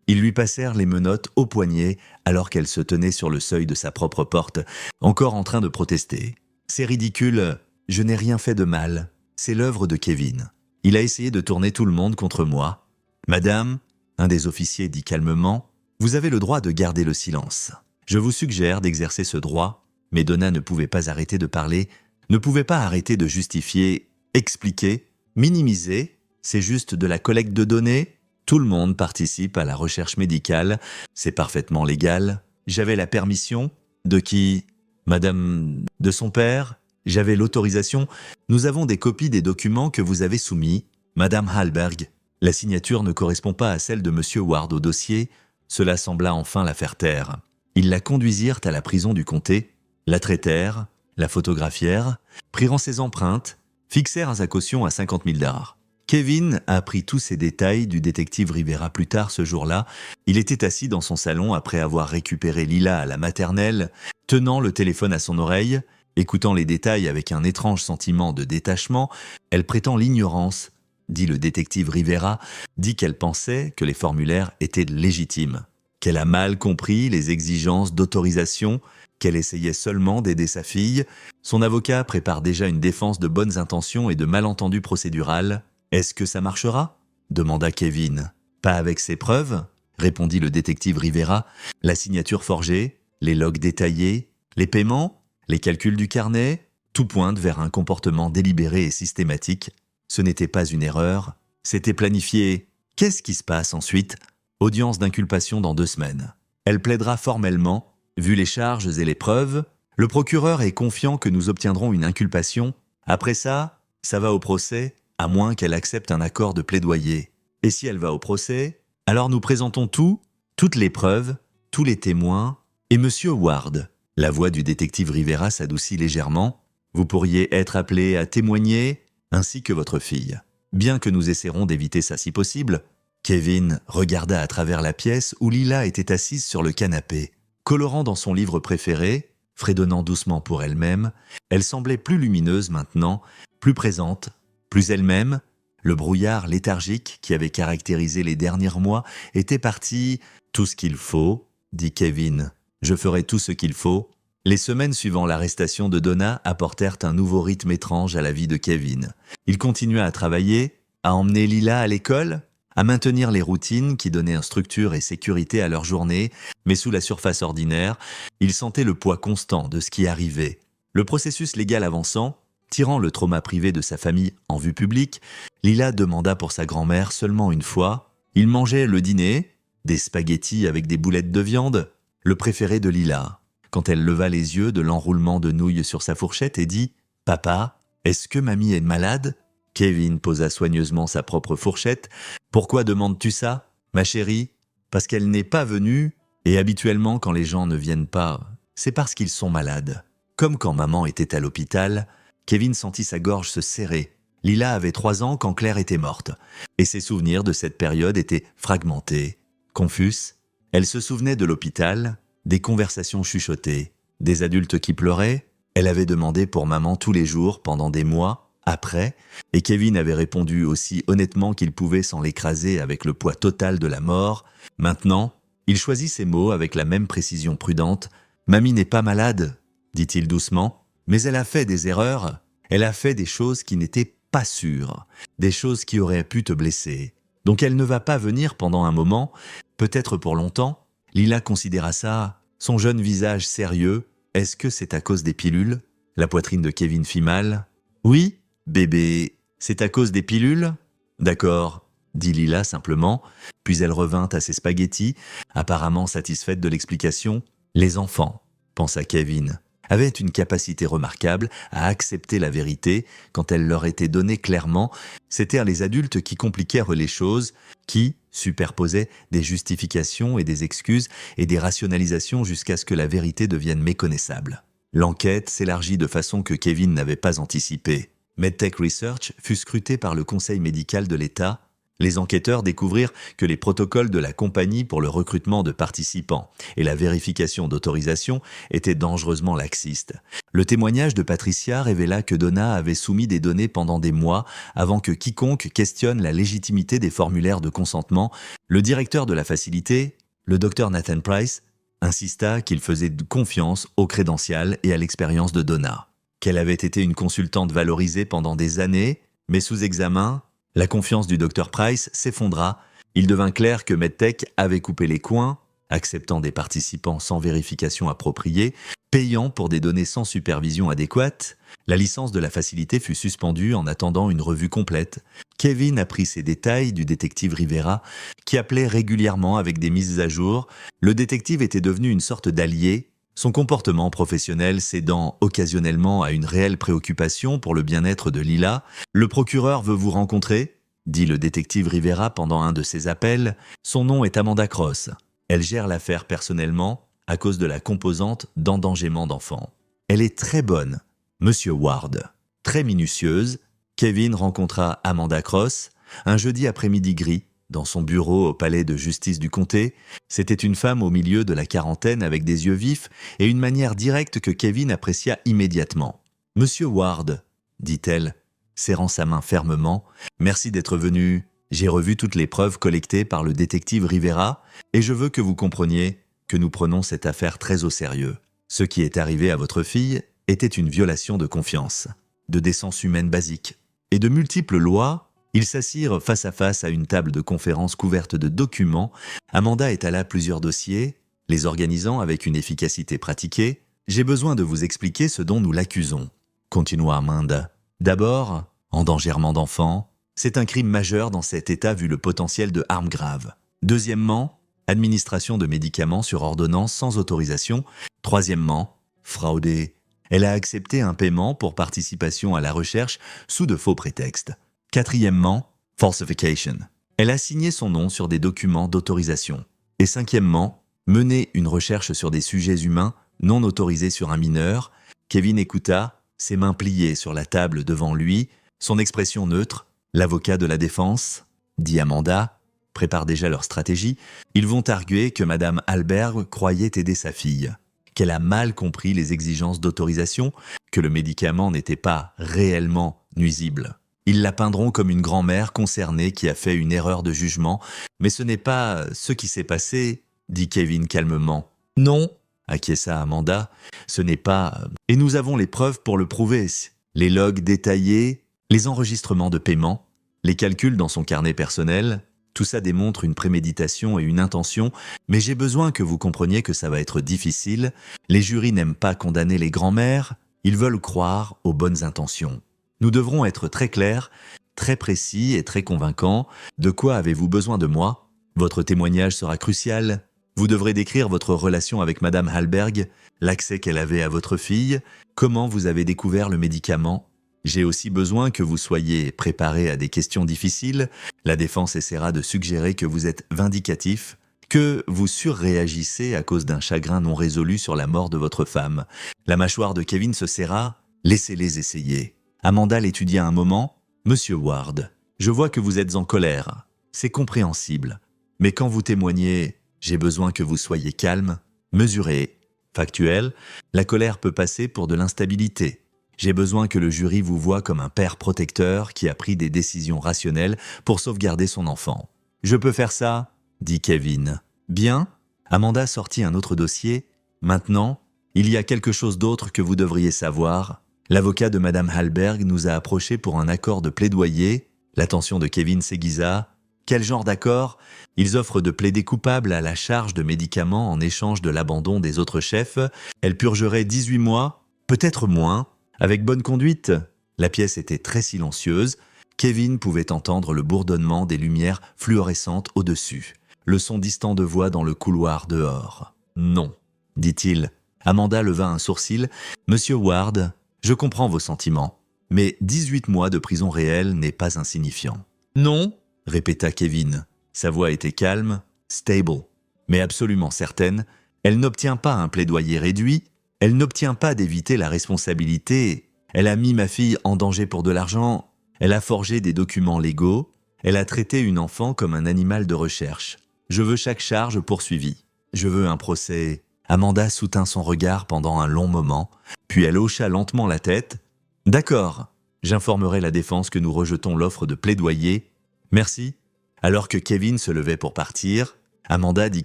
Ils lui passèrent les menottes au poignet alors qu'elle se tenait sur le seuil de sa propre porte, encore en train de protester. « C'est ridicule, je n'ai rien fait de mal, c'est l'œuvre de Kevin. Il a essayé de tourner tout le monde contre moi. »« Madame, un des officiers dit calmement, vous avez le droit de garder le silence. Je vous suggère d'exercer ce droit. » Mais Donna ne pouvait pas arrêter de parler, ne pouvait pas arrêter de justifier, expliquer, minimiser. C'est juste de la collecte de données. Tout le monde participe à la recherche médicale. C'est parfaitement légal. J'avais la permission. De qui ? Madame, de son père. J'avais l'autorisation. Nous avons des copies des documents que vous avez soumis. Madame Halberg. La signature ne correspond pas à celle de Monsieur Ward au dossier. Cela sembla enfin la faire taire. Ils la conduisirent à la prison du comté, la traitèrent, la photographièrent, prirent ses empreintes, fixèrent sa caution à 50 000 $. Kevin a appris tous ces détails du détective Rivera plus tard ce jour-là. Il était assis dans son salon après avoir récupéré Lila à la maternelle, tenant le téléphone à son oreille, écoutant les détails avec un étrange sentiment de détachement. Elle prétend l'ignorance, dit le détective Rivera, dit qu'elle pensait que les formulaires étaient légitimes, qu'elle a mal compris les exigences d'autorisation, qu'elle essayait seulement d'aider sa fille. Son avocat prépare déjà une défense de bonnes intentions et de malentendus procédural. « Est-ce que ça marchera ?» demanda Kevin. « Pas avec ces preuves ?» répondit le détective Rivera. La signature forgée, les logs détaillés, les paiements, les calculs du carnet, tout pointe vers un comportement délibéré et systématique. Ce n'était pas une erreur, c'était planifié. Qu'est-ce qui se passe ensuite? Audience d'inculpation dans 2 semaines. Elle plaidera formellement, vu les charges et les preuves. Le procureur est confiant que nous obtiendrons une inculpation. Après ça va au procès, à moins qu'elle accepte un accord de plaidoyer. Et si elle va au procès, alors nous présentons toutes les preuves, tous les témoins, et Monsieur Ward. La voix du détective Rivera s'adoucit légèrement. Vous pourriez être appelé à témoigner, ainsi que votre fille. Bien que nous essaierons d'éviter ça si possible. Kevin regarda à travers la pièce où Lila était assise sur le canapé. Colorant dans son livre préféré, fredonnant doucement pour elle-même, elle semblait plus lumineuse maintenant, plus présente, plus elle-même. Le brouillard léthargique qui avait caractérisé les derniers mois était parti. « Tout ce qu'il faut », dit Kevin. « Je ferai tout ce qu'il faut ». Les semaines suivant l'arrestation de Donna apportèrent un nouveau rythme étrange à la vie de Kevin. Il continua à travailler, à emmener Lila à l'école, à maintenir les routines qui donnaient structure et sécurité à leur journée, mais sous la surface ordinaire, il sentait le poids constant de ce qui arrivait. Le processus légal avançant, tirant le trauma privé de sa famille en vue publique, Lila demanda pour sa grand-mère seulement une fois. Il mangeait le dîner, des spaghettis avec des boulettes de viande, le préféré de Lila. Quand elle leva les yeux de l'enroulement de nouilles sur sa fourchette et dit « Papa, est-ce que mamie est malade ?» Kevin posa soigneusement sa propre fourchette. « Pourquoi demandes-tu ça, ma chérie ? Parce qu'elle n'est pas venue, et habituellement quand les gens ne viennent pas, c'est parce qu'ils sont malades. » Comme quand maman était à l'hôpital, Kevin sentit sa gorge se serrer. Lila avait 3 ans quand Claire était morte, et ses souvenirs de cette période étaient fragmentés. Confuse, elle se souvenait de l'hôpital, des conversations chuchotées, des adultes qui pleuraient. Elle avait demandé pour maman tous les jours pendant des mois, après, et Kevin avait répondu aussi honnêtement qu'il pouvait sans l'écraser avec le poids total de la mort. Maintenant, il choisit ses mots avec la même précision prudente. « Mamie n'est pas malade », dit-il doucement, « mais elle a fait des erreurs, elle a fait des choses qui n'étaient pas sûres, des choses qui auraient pu te blesser. Donc elle ne va pas venir pendant un moment, peut-être pour longtemps. » Lila considéra ça, son jeune visage sérieux. « Est-ce que c'est à cause des pilules ?» La poitrine de Kevin fit mal. « Oui, bébé, c'est à cause des pilules ?»« D'accord, » dit Lila simplement, puis elle revint à ses spaghettis, apparemment satisfaite de l'explication. « Les enfants, » pensa Kevin, avaient une capacité remarquable à accepter la vérité quand elle leur était donnée clairement. C'étaient les adultes qui compliquèrent les choses, qui superposaient des justifications et des excuses et des rationalisations jusqu'à ce que la vérité devienne méconnaissable. L'enquête s'élargit de façon que Kevin n'avait pas anticipée. MedTech Research fut scruté par le Conseil médical de l'État. Les enquêteurs découvrirent que les protocoles de la compagnie pour le recrutement de participants et la vérification d'autorisation étaient dangereusement laxistes. Le témoignage de Patricia révéla que Donna avait soumis des données pendant des mois avant que quiconque questionne la légitimité des formulaires de consentement. Le directeur de la facilité, le Dr Nathan Price, insista qu'il faisait confiance aux crédentials et à l'expérience de Donna. Qu'elle avait été une consultante valorisée pendant des années, mais sous examen, la confiance du Dr Price s'effondra. Il devint clair que MedTech avait coupé les coins, acceptant des participants sans vérification appropriée, payant pour des données sans supervision adéquate. La licence de la facilité fut suspendue en attendant une revue complète. Kevin apprit ces détails du détective Rivera, qui appelait régulièrement avec des mises à jour. Le détective était devenu une sorte d'allié, son comportement professionnel cédant occasionnellement à une réelle préoccupation pour le bien-être de Lila. « Le procureur veut vous rencontrer », dit le détective Rivera pendant un de ses appels. Son nom est Amanda Cross. Elle gère l'affaire personnellement à cause de la composante d'endangement d'enfants. Elle est très bonne, Monsieur Ward. Très minutieuse, Kevin rencontra Amanda Cross un jeudi après-midi gris, dans son bureau au palais de justice du comté. C'était une femme au milieu de la quarantaine avec des yeux vifs et une manière directe que Kevin apprécia immédiatement. « Monsieur Ward », dit-elle, serrant sa main fermement, « merci d'être venu. J'ai revu toutes les preuves collectées par le détective Rivera et je veux que vous compreniez que nous prenons cette affaire très au sérieux. Ce qui est arrivé à votre fille était une violation de confiance, de décence humaine basique et de multiples lois Ils s'assirent face à face à une table de conférence couverte de documents. Amanda étala plusieurs dossiers, les organisant avec une efficacité pratiquée. « J'ai besoin de vous expliquer ce dont nous l'accusons », continua Amanda. « D'abord, endangèrement d'enfants. C'est un crime majeur dans cet état vu le potentiel de harmes graves. Deuxièmement, administration de médicaments sur ordonnance sans autorisation. Troisièmement, fraudé. Elle a accepté un paiement pour participation à la recherche sous de faux prétextes. Quatrièmement, falsification. Elle a signé son nom sur des documents d'autorisation. Et cinquièmement, mener une recherche sur des sujets humains non autorisés sur un mineur. Kevin écouta, ses mains pliées sur la table devant lui, son expression neutre. L'avocat de la défense, dit Amanda, prépare déjà leur stratégie. Ils vont arguer que Madame Halberg croyait aider sa fille, qu'elle a mal compris les exigences d'autorisation, que le médicament n'était pas réellement nuisible. Ils la peindront comme une grand-mère concernée qui a fait une erreur de jugement, mais ce n'est pas ce qui s'est passé, dit Kevin calmement. Non, acquiesça Amanda, ce n'est pas... Et nous avons les preuves pour le prouver. Les logs détaillés, les enregistrements de paiement, les calculs dans son carnet personnel, tout ça démontre une préméditation et une intention, mais j'ai besoin que vous compreniez que ça va être difficile. Les jurys n'aiment pas condamner les grands-mères, ils veulent croire aux bonnes intentions. Nous devrons être très clairs, très précis et très convaincants. De quoi avez-vous besoin de moi? Votre témoignage sera crucial. Vous devrez décrire votre relation avec Madame Halberg, l'accès qu'elle avait à votre fille, comment vous avez découvert le médicament. J'ai aussi besoin que vous soyez préparé à des questions difficiles. La défense essaiera de suggérer que vous êtes vindicatif, que vous surréagissez à cause d'un chagrin non résolu sur la mort de votre femme. La mâchoire de Kevin se serra. Laissez-les essayer. Amanda l'étudia un moment. « Monsieur Ward, je vois que vous êtes en colère. C'est compréhensible. Mais quand vous témoignez, j'ai besoin que vous soyez calme, mesuré, factuel. La colère peut passer pour de l'instabilité. J'ai besoin que le jury vous voie comme un père protecteur qui a pris des décisions rationnelles pour sauvegarder son enfant. Je peux faire ça, dit Kevin. Bien. Amanda sortit un autre dossier. Maintenant, il y a quelque chose d'autre que vous devriez savoir. L'avocat de Madame Halberg nous a approchés pour un accord de plaidoyer. L'attention de Kevin s'aiguisa. Quel genre d'accord? Ils offrent de plaider coupable à la charge de médicaments en échange de l'abandon des autres chefs. Elle purgerait 18 mois, peut-être moins. Avec bonne conduite, la pièce était très silencieuse. Kevin pouvait entendre le bourdonnement des lumières fluorescentes au-dessus, le son distant de voix dans le couloir dehors. « Non », dit-il. Amanda leva un sourcil. « Monsieur Ward, je comprends vos sentiments, mais 18 mois de prison réelle n'est pas insignifiant. »« Non », répéta Kevin. Sa voix était calme, stable, mais absolument certaine. Elle n'obtient pas un plaidoyer réduit. Elle n'obtient pas d'éviter la responsabilité. Elle a mis ma fille en danger pour de l'argent. Elle a forgé des documents légaux. Elle a traité une enfant comme un animal de recherche. Je veux chaque charge poursuivie. Je veux un procès. Amanda soutint son regard pendant un long moment, puis elle hocha lentement la tête. D'accord, j'informerai la défense que nous rejetons l'offre de plaidoyer. Merci. Alors que Kevin se levait pour partir, Amanda dit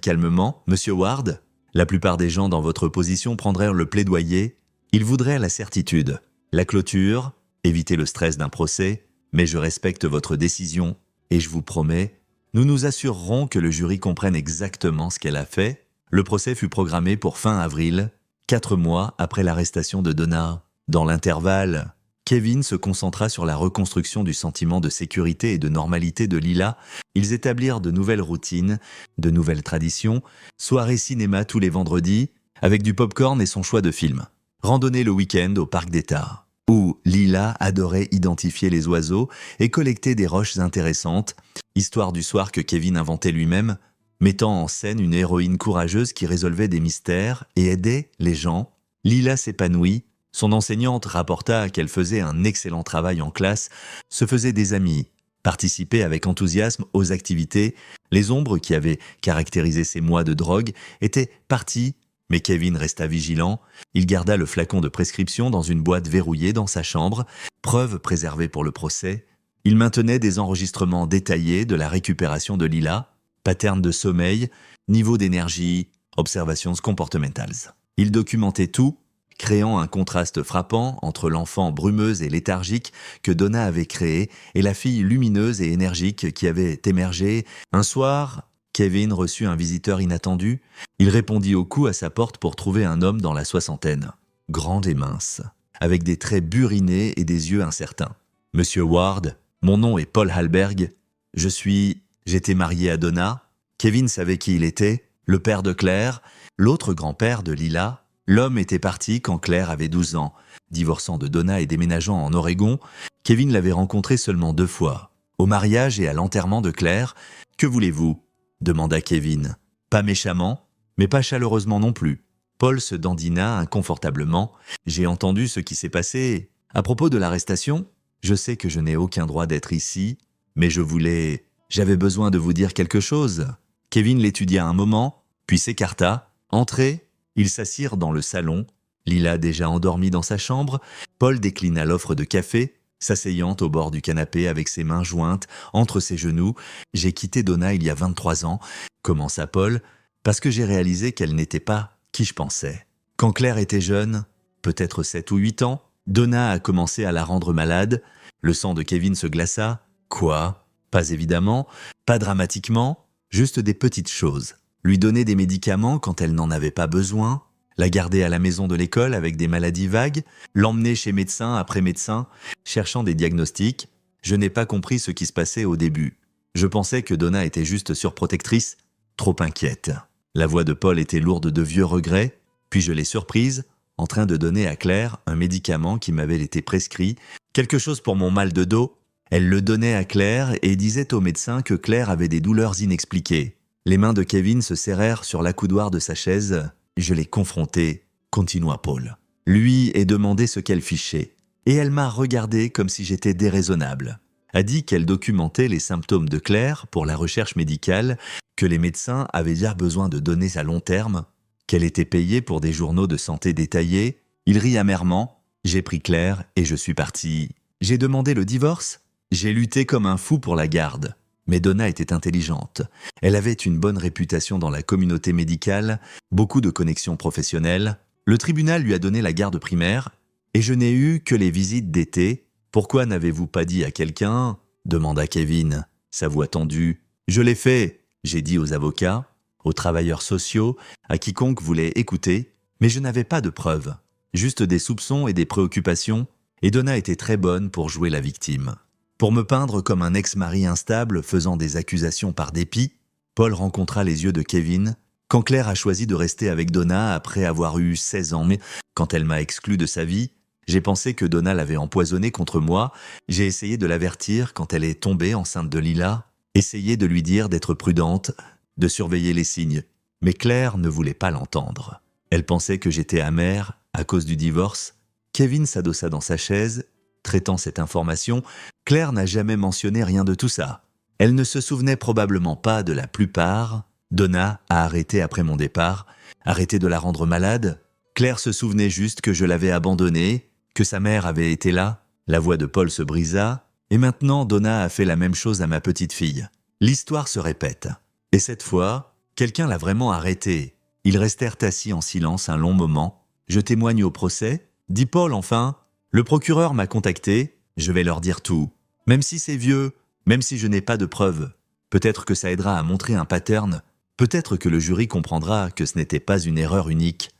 calmement, « Monsieur Ward, la plupart des gens dans votre position prendraient le plaidoyer. Ils voudraient la certitude, la clôture, éviter le stress d'un procès, mais je respecte votre décision et je vous promets, nous nous assurerons que le jury comprenne exactement ce qu'elle a fait. » Le procès fut programmé pour fin avril, 4 mois après l'arrestation de Donna. Dans l'intervalle, Kevin se concentra sur la reconstruction du sentiment de sécurité et de normalité de Lila. Ils établirent de nouvelles routines, de nouvelles traditions, soirée cinéma tous les vendredis, avec du popcorn et son choix de film. Randonnée le week-end au parc d'État, où Lila adorait identifier les oiseaux et collecter des roches intéressantes, histoire du soir que Kevin inventait lui-même, mettant en scène une héroïne courageuse qui résolvait des mystères et aidait les gens. Lila s'épanouit. Son enseignante rapporta qu'elle faisait un excellent travail en classe, se faisait des amis, participait avec enthousiasme aux activités. Les ombres qui avaient caractérisé ces mois de drogue étaient parties, mais Kevin resta vigilant. Il garda le flacon de prescription dans une boîte verrouillée dans sa chambre, preuve préservée pour le procès. Il maintenait des enregistrements détaillés de la récupération de Lila, pattern de sommeil, niveau d'énergie, observations comportementales. Il documentait tout. créant un contraste frappant entre l'enfant brumeuse et léthargique que Donna avait créé et la fille lumineuse et énergique qui avait émergé. Un soir, Kevin reçut un visiteur inattendu. Il répondit au coup à sa porte pour trouver un homme dans la soixantaine, grand et mince, avec des traits burinés et des yeux incertains. « Monsieur Ward, mon nom est Paul Halberg. J'étais marié à Donna. » Kevin savait qui il était, le père de Claire, l'autre grand-père de Lila. L'homme était parti quand Claire avait 12 ans. Divorçant de Donna et déménageant en Oregon, Kevin l'avait rencontré seulement 2 fois. Au mariage et à l'enterrement de Claire, « Que voulez-vous » demanda Kevin. Pas méchamment, mais pas chaleureusement non plus. Paul se dandina inconfortablement. « J'ai entendu ce qui s'est passé. À propos de l'arrestation, je sais que je n'ai aucun droit d'être ici, mais j'avais besoin de vous dire quelque chose. » Kevin l'étudia un moment, puis s'écarta. Entrés, ils s'assirent dans le salon. Lila déjà endormie dans sa chambre. Paul déclina l'offre de café, s'asseyant au bord du canapé avec ses mains jointes entre ses genoux. « J'ai quitté Donna il y a 23 ans, commença Paul, parce que j'ai réalisé qu'elle n'était pas qui je pensais. Quand Claire était jeune, peut-être 7 ou 8 ans, Donna a commencé à la rendre malade. Le sang de Kevin se glaça. Quoi ? Pas évidemment, pas dramatiquement, juste des petites choses. Lui donner des médicaments quand elle n'en avait pas besoin, la garder à la maison de l'école avec des maladies vagues, l'emmener chez médecin après médecin, cherchant des diagnostics. Je n'ai pas compris ce qui se passait au début. Je pensais que Donna était juste surprotectrice, trop inquiète. La voix de Paul était lourde de vieux regrets, puis je l'ai surprise, en train de donner à Claire un médicament qui m'avait été prescrit, quelque chose pour mon mal de dos. Elle le donnait à Claire et disait au médecin que Claire avait des douleurs inexpliquées. Les mains de Kevin se serrèrent sur l'accoudoir de sa chaise. Je l'ai confrontée, continua Paul. Lui ai demandé ce qu'elle fichait, et elle m'a regardé comme si j'étais déraisonnable. A dit qu'elle documentait les symptômes de Claire pour la recherche médicale, que les médecins avaient déjà besoin de données à long terme, qu'elle était payée pour des journaux de santé détaillés. Il rit amèrement. J'ai pris Claire et je suis parti. J'ai demandé le divorce. J'ai lutté comme un fou pour la garde. Mais Donna était intelligente. Elle avait une bonne réputation dans la communauté médicale, beaucoup de connexions professionnelles. Le tribunal lui a donné la garde primaire, et je n'ai eu que les visites d'été. « Pourquoi n'avez-vous pas dit à quelqu'un » demanda Kevin, sa voix tendue. « Je l'ai fait », j'ai dit aux avocats, aux travailleurs sociaux, à quiconque voulait écouter, mais je n'avais pas de preuves, juste des soupçons et des préoccupations, et Donna était très bonne pour jouer la victime. Pour me peindre comme un ex-mari instable faisant des accusations par dépit, Paul rencontra les yeux de Kevin quand Claire a choisi de rester avec Donna après avoir eu 16 ans. Mais quand elle m'a exclu de sa vie, j'ai pensé que Donna l'avait empoisonnée contre moi. J'ai essayé de l'avertir quand elle est tombée enceinte de Lila, essayé de lui dire d'être prudente, de surveiller les signes. Mais Claire ne voulait pas l'entendre. Elle pensait que j'étais amer à cause du divorce. Kevin s'adossa dans sa chaise. Traitant cette information, Claire n'a jamais mentionné rien de tout ça. Elle ne se souvenait probablement pas de la plupart. Donna a arrêté après mon départ, arrêté de la rendre malade. Claire se souvenait juste que je l'avais abandonnée, que sa mère avait été là. La voix de Paul se brisa, et maintenant Donna a fait la même chose à ma petite fille. L'histoire se répète. Et cette fois, quelqu'un l'a vraiment arrêtée. Ils restèrent assis en silence un long moment. Je témoigne au procès, dit Paul enfin. Le procureur m'a contacté, je vais leur dire tout. Même si c'est vieux, même si je n'ai pas de preuves, peut-être que ça aidera à montrer un pattern, peut-être que le jury comprendra que ce n'était pas une erreur unique.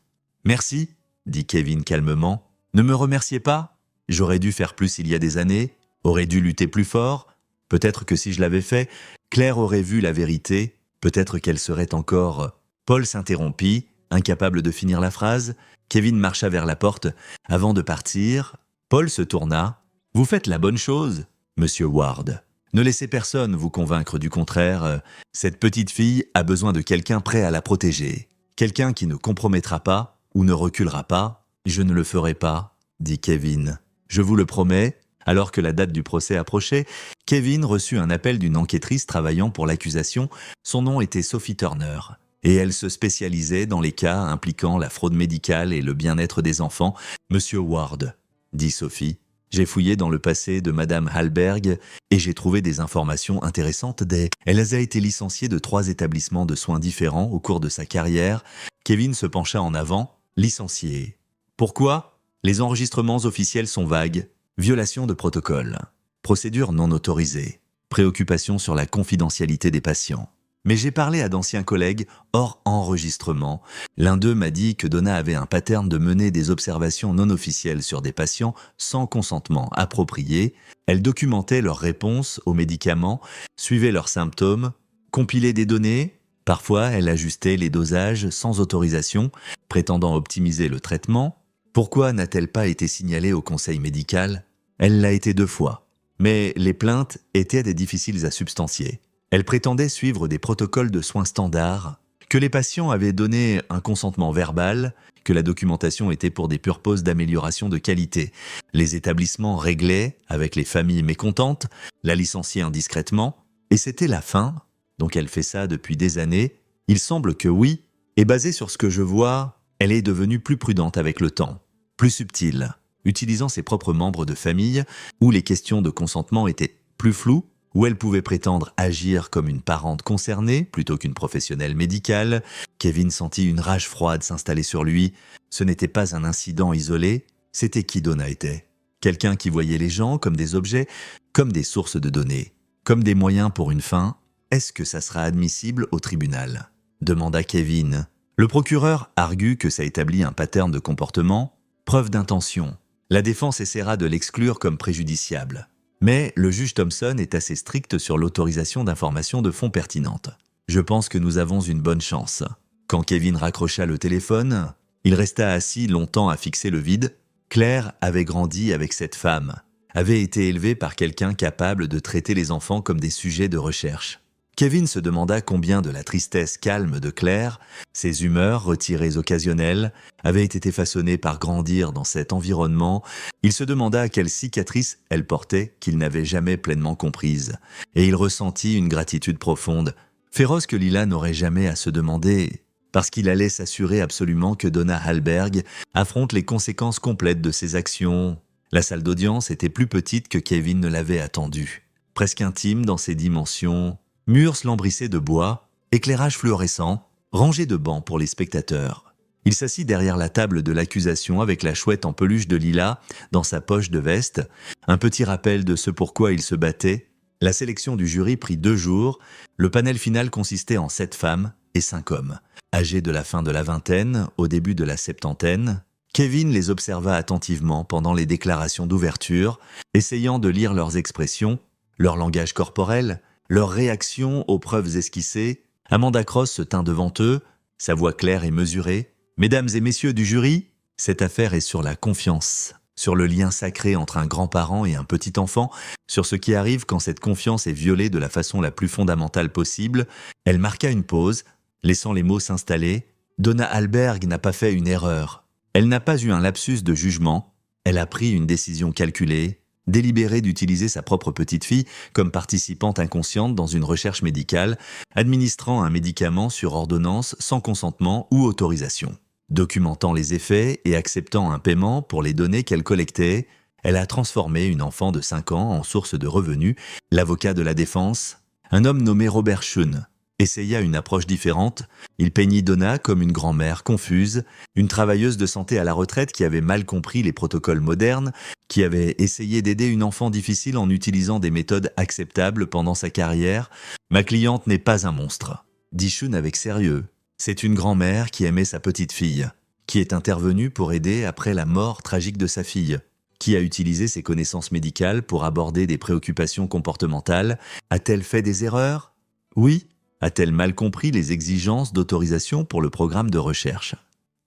Merci, dit Kevin calmement. Ne me remerciez pas. J'aurais dû faire plus il y a des années, aurais dû lutter plus fort. Peut-être que si je l'avais fait, Claire aurait vu la vérité, peut-être qu'elle serait encore... Paul s'interrompit, incapable de finir la phrase. Kevin marcha vers la porte. Avant de partir, Paul se tourna. « Vous faites la bonne chose, monsieur Ward. Ne laissez personne vous convaincre du contraire. Cette petite fille a besoin de quelqu'un prêt à la protéger. Quelqu'un qui ne compromettra pas ou ne reculera pas. Je ne le ferai pas, dit Kevin. Je vous le promets. » Alors que la date du procès approchait, Kevin reçut un appel d'une enquêtrice travaillant pour l'accusation. Son nom était Sophie Turner. Et elle se spécialisait dans les cas impliquant la fraude médicale et le bien-être des enfants. « Monsieur Ward, » dit Sophie, « j'ai fouillé dans le passé de Madame Halberg et j'ai trouvé des informations intéressantes Elle a été licenciée de 3 établissements de soins différents au cours de sa carrière. » Kevin se pencha en avant. « Licenciée. Pourquoi? Les enregistrements officiels sont vagues. Violation de protocole. Procédure non autorisée. Préoccupation sur la confidentialité des patients. Mais j'ai parlé à d'anciens collègues hors enregistrement. L'un d'eux m'a dit que Donna avait un pattern de mener des observations non officielles sur des patients sans consentement approprié. Elle documentait leurs réponses aux médicaments, suivait leurs symptômes, compilait des données. Parfois, elle ajustait les dosages sans autorisation, prétendant optimiser le traitement. Pourquoi n'a-t-elle pas été signalée au conseil médical? Elle l'a été 2 fois. Mais les plaintes étaient difficiles à substantier. Elle prétendait suivre des protocoles de soins standards, que les patients avaient donné un consentement verbal, que la documentation était pour des purposes d'amélioration de qualité. Les établissements réglaient, avec les familles mécontentes, la licenciaient indiscrètement, et c'était la fin. Donc elle fait ça depuis des années. Il semble que oui, et basé sur ce que je vois, elle est devenue plus prudente avec le temps, plus subtile, utilisant ses propres membres de famille, où les questions de consentement étaient plus floues, où elle pouvait prétendre agir comme une parente concernée plutôt qu'une professionnelle médicale. Kevin sentit une rage froide s'installer sur lui. Ce n'était pas un incident isolé, c'était qui Donna était. Quelqu'un qui voyait les gens comme des objets, comme des sources de données, comme des moyens pour une fin. Est-ce que ça sera admissible au tribunal? Demanda Kevin. Le procureur argue que ça établit un pattern de comportement, preuve d'intention. La défense essaiera de l'exclure comme préjudiciable. Mais le juge Thompson est assez strict sur l'autorisation d'informations de fonds pertinentes. Je pense que nous avons une bonne chance. Quand Kevin raccrocha le téléphone, il resta assis longtemps à fixer le vide. Claire avait grandi avec cette femme, avait été élevée par quelqu'un capable de traiter les enfants comme des sujets de recherche. Kevin se demanda combien de la tristesse calme de Claire, ses humeurs retirées occasionnelles, avaient été façonnées par grandir dans cet environnement. Il se demanda quelle cicatrice elle portait qu'il n'avait jamais pleinement comprise. Et il ressentit une gratitude profonde, féroce que Lila n'aurait jamais à se demander, parce qu'il allait s'assurer absolument que Donna Hallberg affronte les conséquences complètes de ses actions. La salle d'audience était plus petite que Kevin ne l'avait attendu, presque intime dans ses dimensions. Murs lambrissés de bois, éclairage fluorescent, rangée de bancs pour les spectateurs. Il s'assit derrière la table de l'accusation avec la chouette en peluche de lilas dans sa poche de veste, un petit rappel de ce pourquoi il se battait. La sélection du jury prit 2 jours. Le panel final consistait en 7 femmes et 5 hommes. Âgés de la fin de la vingtaine, au début de la septantaine, Kevin les observa attentivement pendant les déclarations d'ouverture, essayant de lire leurs expressions, leur langage corporel, leurs réactions aux preuves esquissées. Amanda Cross se tint devant eux, sa voix claire et mesurée. « Mesdames et messieurs du jury, cette affaire est sur la confiance, sur le lien sacré entre un grand-parent et un petit enfant, sur ce qui arrive quand cette confiance est violée de la façon la plus fondamentale possible. » Elle marqua une pause, laissant les mots s'installer. Donna Hallberg n'a pas fait une erreur. Elle n'a pas eu un lapsus de jugement. Elle a pris une décision calculée, délibérée d'utiliser sa propre petite-fille comme participante inconsciente dans une recherche médicale, administrant un médicament sur ordonnance sans consentement ou autorisation. Documentant les effets et acceptant un paiement pour les données qu'elle collectait, elle a transformé une enfant de 5 ans en source de revenus. L'avocat de la défense, un homme nommé Robert Schoen, essaya une approche différente. Il peignit Donna comme une grand-mère confuse, une travailleuse de santé à la retraite qui avait mal compris les protocoles modernes, qui avait essayé d'aider une enfant difficile en utilisant des méthodes acceptables pendant sa carrière. « Ma cliente n'est pas un monstre », dit Schoen avec sérieux. « C'est une grand-mère qui aimait sa petite-fille, qui est intervenue pour aider après la mort tragique de sa fille, qui a utilisé ses connaissances médicales pour aborder des préoccupations comportementales. A-t-elle fait des erreurs? Oui. A-t-elle mal compris les exigences d'autorisation pour le programme de recherche?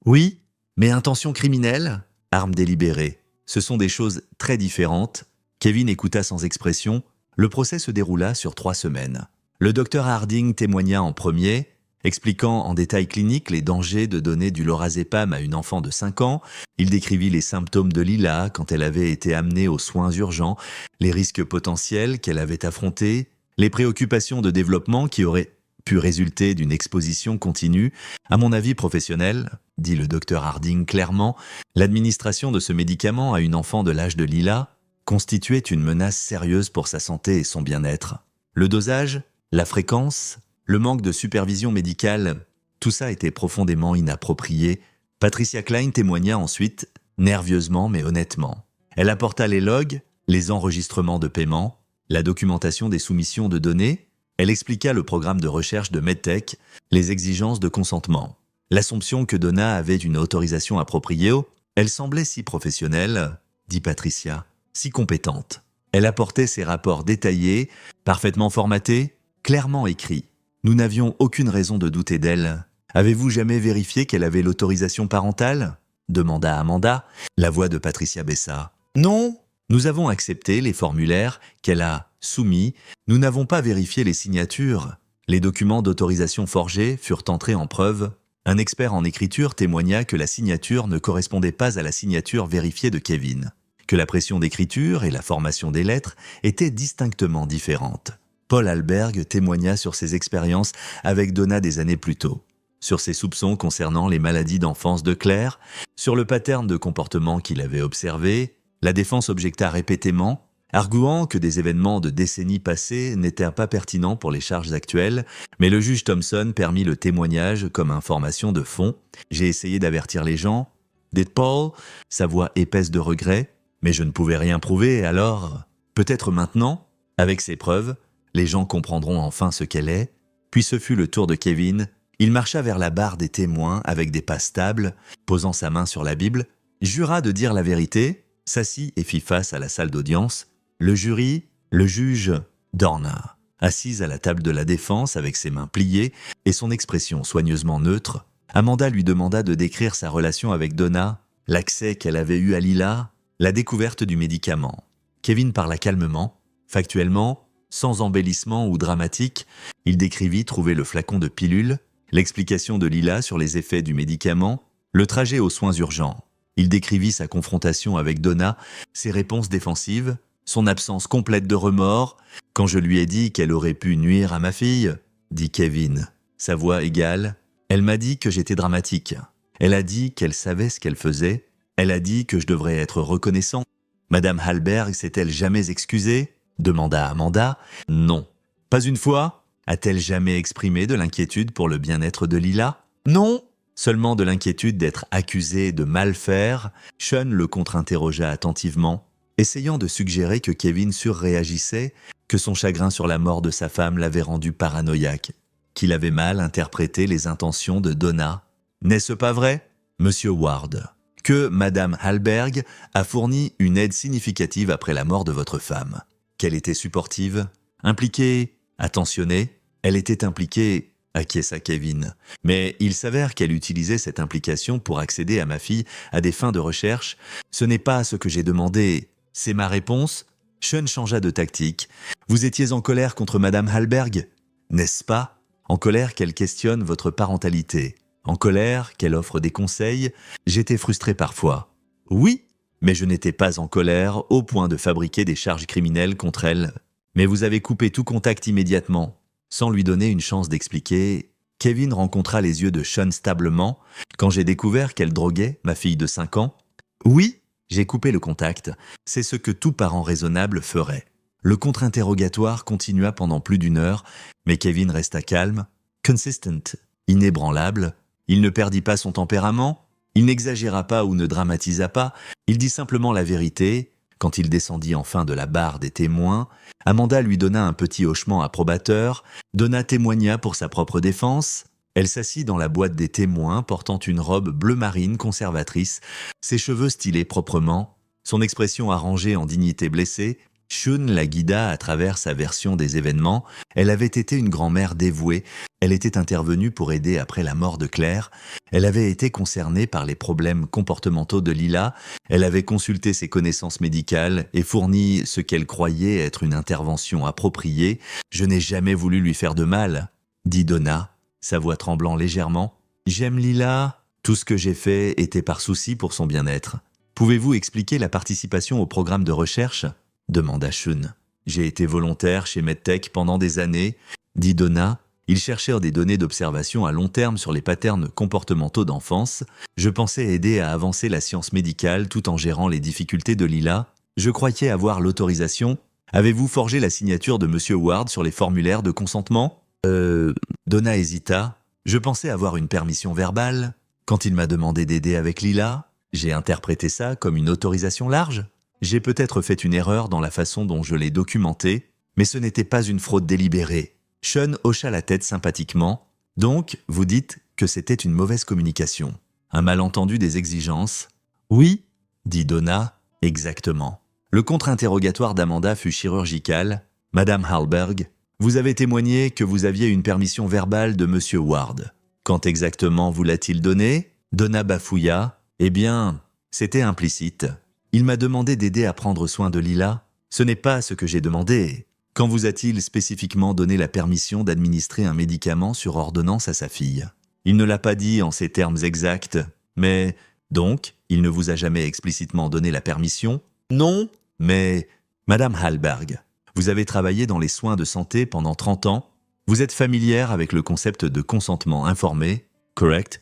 Oui, mais intention criminelle? Arme délibérée. Ce sont des choses très différentes. Kevin écouta sans expression. Le procès se déroula sur 3 semaines. Le docteur Harding témoigna en premier, expliquant en détail clinique les dangers de donner du lorazépam à une enfant de 5 ans. Il décrivit les symptômes de Lila quand elle avait été amenée aux soins urgents, les risques potentiels qu'elle avait affrontés, les préoccupations de développement qui auraient pu résulter d'une exposition continue. À mon avis professionnel, dit le docteur Harding clairement, l'administration de ce médicament à une enfant de l'âge de Lila constituait une menace sérieuse pour sa santé et son bien-être. Le dosage, la fréquence, le manque de supervision médicale, tout ça était profondément inapproprié. Patricia Klein témoigna ensuite, nerveusement mais honnêtement. Elle apporta les logs, les enregistrements de paiement, la documentation des soumissions de données. Elle expliqua le programme de recherche de MedTech, les exigences de consentement. L'assomption que Donna avait une autorisation appropriée, elle semblait si professionnelle, dit Patricia, si compétente. Elle apportait ses rapports détaillés, parfaitement formatés, clairement écrits. Nous n'avions aucune raison de douter d'elle. Avez-vous jamais vérifié qu'elle avait l'autorisation parentale ? Demanda Amanda. La voix de Patricia baissa. Non. Nous avons accepté les formulaires qu'elle a soumis. Nous n'avons pas vérifié les signatures. Les documents d'autorisation forgés furent entrés en preuve. Un expert en écriture témoigna que la signature ne correspondait pas à la signature vérifiée de Kevin, que la pression d'écriture et la formation des lettres étaient distinctement différentes. Paul Alberg témoigna sur ses expériences avec Donna des années plus tôt, sur ses soupçons concernant les maladies d'enfance de Claire, sur le pattern de comportement qu'il avait observé. La défense objecta répétément, arguant que des événements de décennies passées n'étaient pas pertinents pour les charges actuelles, mais le juge Thompson permit le témoignage comme information de fond. J'ai essayé d'avertir les gens, dit Paul, sa voix épaisse de regret, mais je ne pouvais rien prouver, alors peut-être maintenant, avec ces preuves, les gens comprendront enfin ce qu'elle est. Puis ce fut le tour de Kevin. Il marcha vers la barre des témoins avec des pas stables, posant sa main sur la Bible, jura de dire la vérité, s'assit et fit face à la salle d'audience. Le jury, le juge Dorna, assise à la table de la défense avec ses mains pliées et son expression soigneusement neutre, Amanda lui demanda de décrire sa relation avec Donna, l'accès qu'elle avait eu à Lila, la découverte du médicament. Kevin parla calmement, factuellement, sans embellissement ou dramatique. Il décrivit trouver le flacon de pilule, l'explication de Lila sur les effets du médicament, le trajet aux soins urgents. Il décrivit sa confrontation avec Donna, ses réponses défensives, son absence complète de remords. Quand je lui ai dit qu'elle aurait pu nuire à ma fille, dit Kevin, sa voix égale, elle m'a dit que j'étais dramatique. Elle a dit qu'elle savait ce qu'elle faisait. Elle a dit que je devrais être reconnaissant. Madame Halberg s'est-elle jamais excusée ? Demanda Amanda. Non. Pas une fois ? A-t-elle jamais exprimé de l'inquiétude pour le bien-être de Lila ? Non. Seulement de l'inquiétude d'être accusée de mal faire. Sean le contre-interrogea attentivement, essayant de suggérer que Kevin surréagissait, que son chagrin sur la mort de sa femme l'avait rendu paranoïaque, qu'il avait mal interprété les intentions de Donna. N'est-ce pas vrai, Monsieur Ward, que Madame Halberg a fourni une aide significative après la mort de votre femme, qu'elle était supportive, impliquée, attentionnée? Elle était impliquée, acquiesça Kevin. Mais il s'avère qu'elle utilisait cette implication pour accéder à ma fille à des fins de recherche. Ce n'est pas ce que j'ai demandé. C'est ma réponse. Sean changea de tactique. Vous étiez en colère contre Madame Halberg, n'est-ce pas? En colère qu'elle questionne votre parentalité. En colère qu'elle offre des conseils. J'étais frustré parfois. Oui, mais je n'étais pas en colère au point de fabriquer des charges criminelles contre elle. Mais vous avez coupé tout contact immédiatement. Sans lui donner une chance d'expliquer, Kevin rencontra les yeux de Sean stablement quand j'ai découvert qu'elle droguait ma fille de 5 ans. Oui, j'ai coupé le contact. C'est ce que tout parent raisonnable ferait. Le contre-interrogatoire continua pendant plus d'1 heure, mais Kevin resta calme, consistent, inébranlable. Il ne perdit pas son tempérament, il n'exagéra pas ou ne dramatisa pas, il dit simplement la vérité. Quand il descendit enfin de la barre des témoins, Amanda lui donna un petit hochement approbateur. Donna témoigna pour sa propre défense. Elle s'assit dans la boîte des témoins portant une robe bleu marine conservatrice, ses cheveux stylés proprement, son expression arrangée en dignité blessée. Sean la guida à travers sa version des événements. Elle avait été une grand-mère dévouée. Elle était intervenue pour aider après la mort de Claire. Elle avait été concernée par les problèmes comportementaux de Lila. Elle avait consulté ses connaissances médicales et fourni ce qu'elle croyait être une intervention appropriée. « Je n'ai jamais voulu lui faire de mal », dit Donna, sa voix tremblant légèrement. « J'aime Lila. Tout ce que j'ai fait était par souci pour son bien-être. Pouvez-vous expliquer la participation au programme de recherche ?» demanda Sean. « J'ai été volontaire chez MedTech pendant des années, » dit Donna. Ils cherchèrent des données d'observation à long terme sur les patterns comportementaux d'enfance. Je pensais aider à avancer la science médicale tout en gérant les difficultés de Lila. Je croyais avoir l'autorisation. Avez-vous forgé la signature de Monsieur Ward sur les formulaires de consentement ? Donna hésita. Je pensais avoir une permission verbale. Quand il m'a demandé d'aider avec Lila, j'ai interprété ça comme une autorisation large. J'ai peut-être fait une erreur dans la façon dont je l'ai documenté, mais ce n'était pas une fraude délibérée. Sean hocha la tête sympathiquement. Donc, vous dites que c'était une mauvaise communication. Un malentendu des exigences. Oui, dit Donna, exactement. Le contre-interrogatoire d'Amanda fut chirurgical. Madame Hallberg, vous avez témoigné que vous aviez une permission verbale de Monsieur Ward. Quand exactement vous l'a-t-il donnée? Donna bafouilla. Eh bien, c'était implicite. Il m'a demandé d'aider à prendre soin de Lila. Ce n'est pas ce que j'ai demandé. Quand vous a-t-il spécifiquement donné la permission d'administrer un médicament sur ordonnance à sa fille? Il ne l'a pas dit en ces termes exacts, mais donc, il ne vous a jamais explicitement donné la permission? Non, mais Madame Hallberg, vous avez travaillé dans les soins de santé pendant 30 ans. Vous êtes familière avec le concept de consentement informé, correct?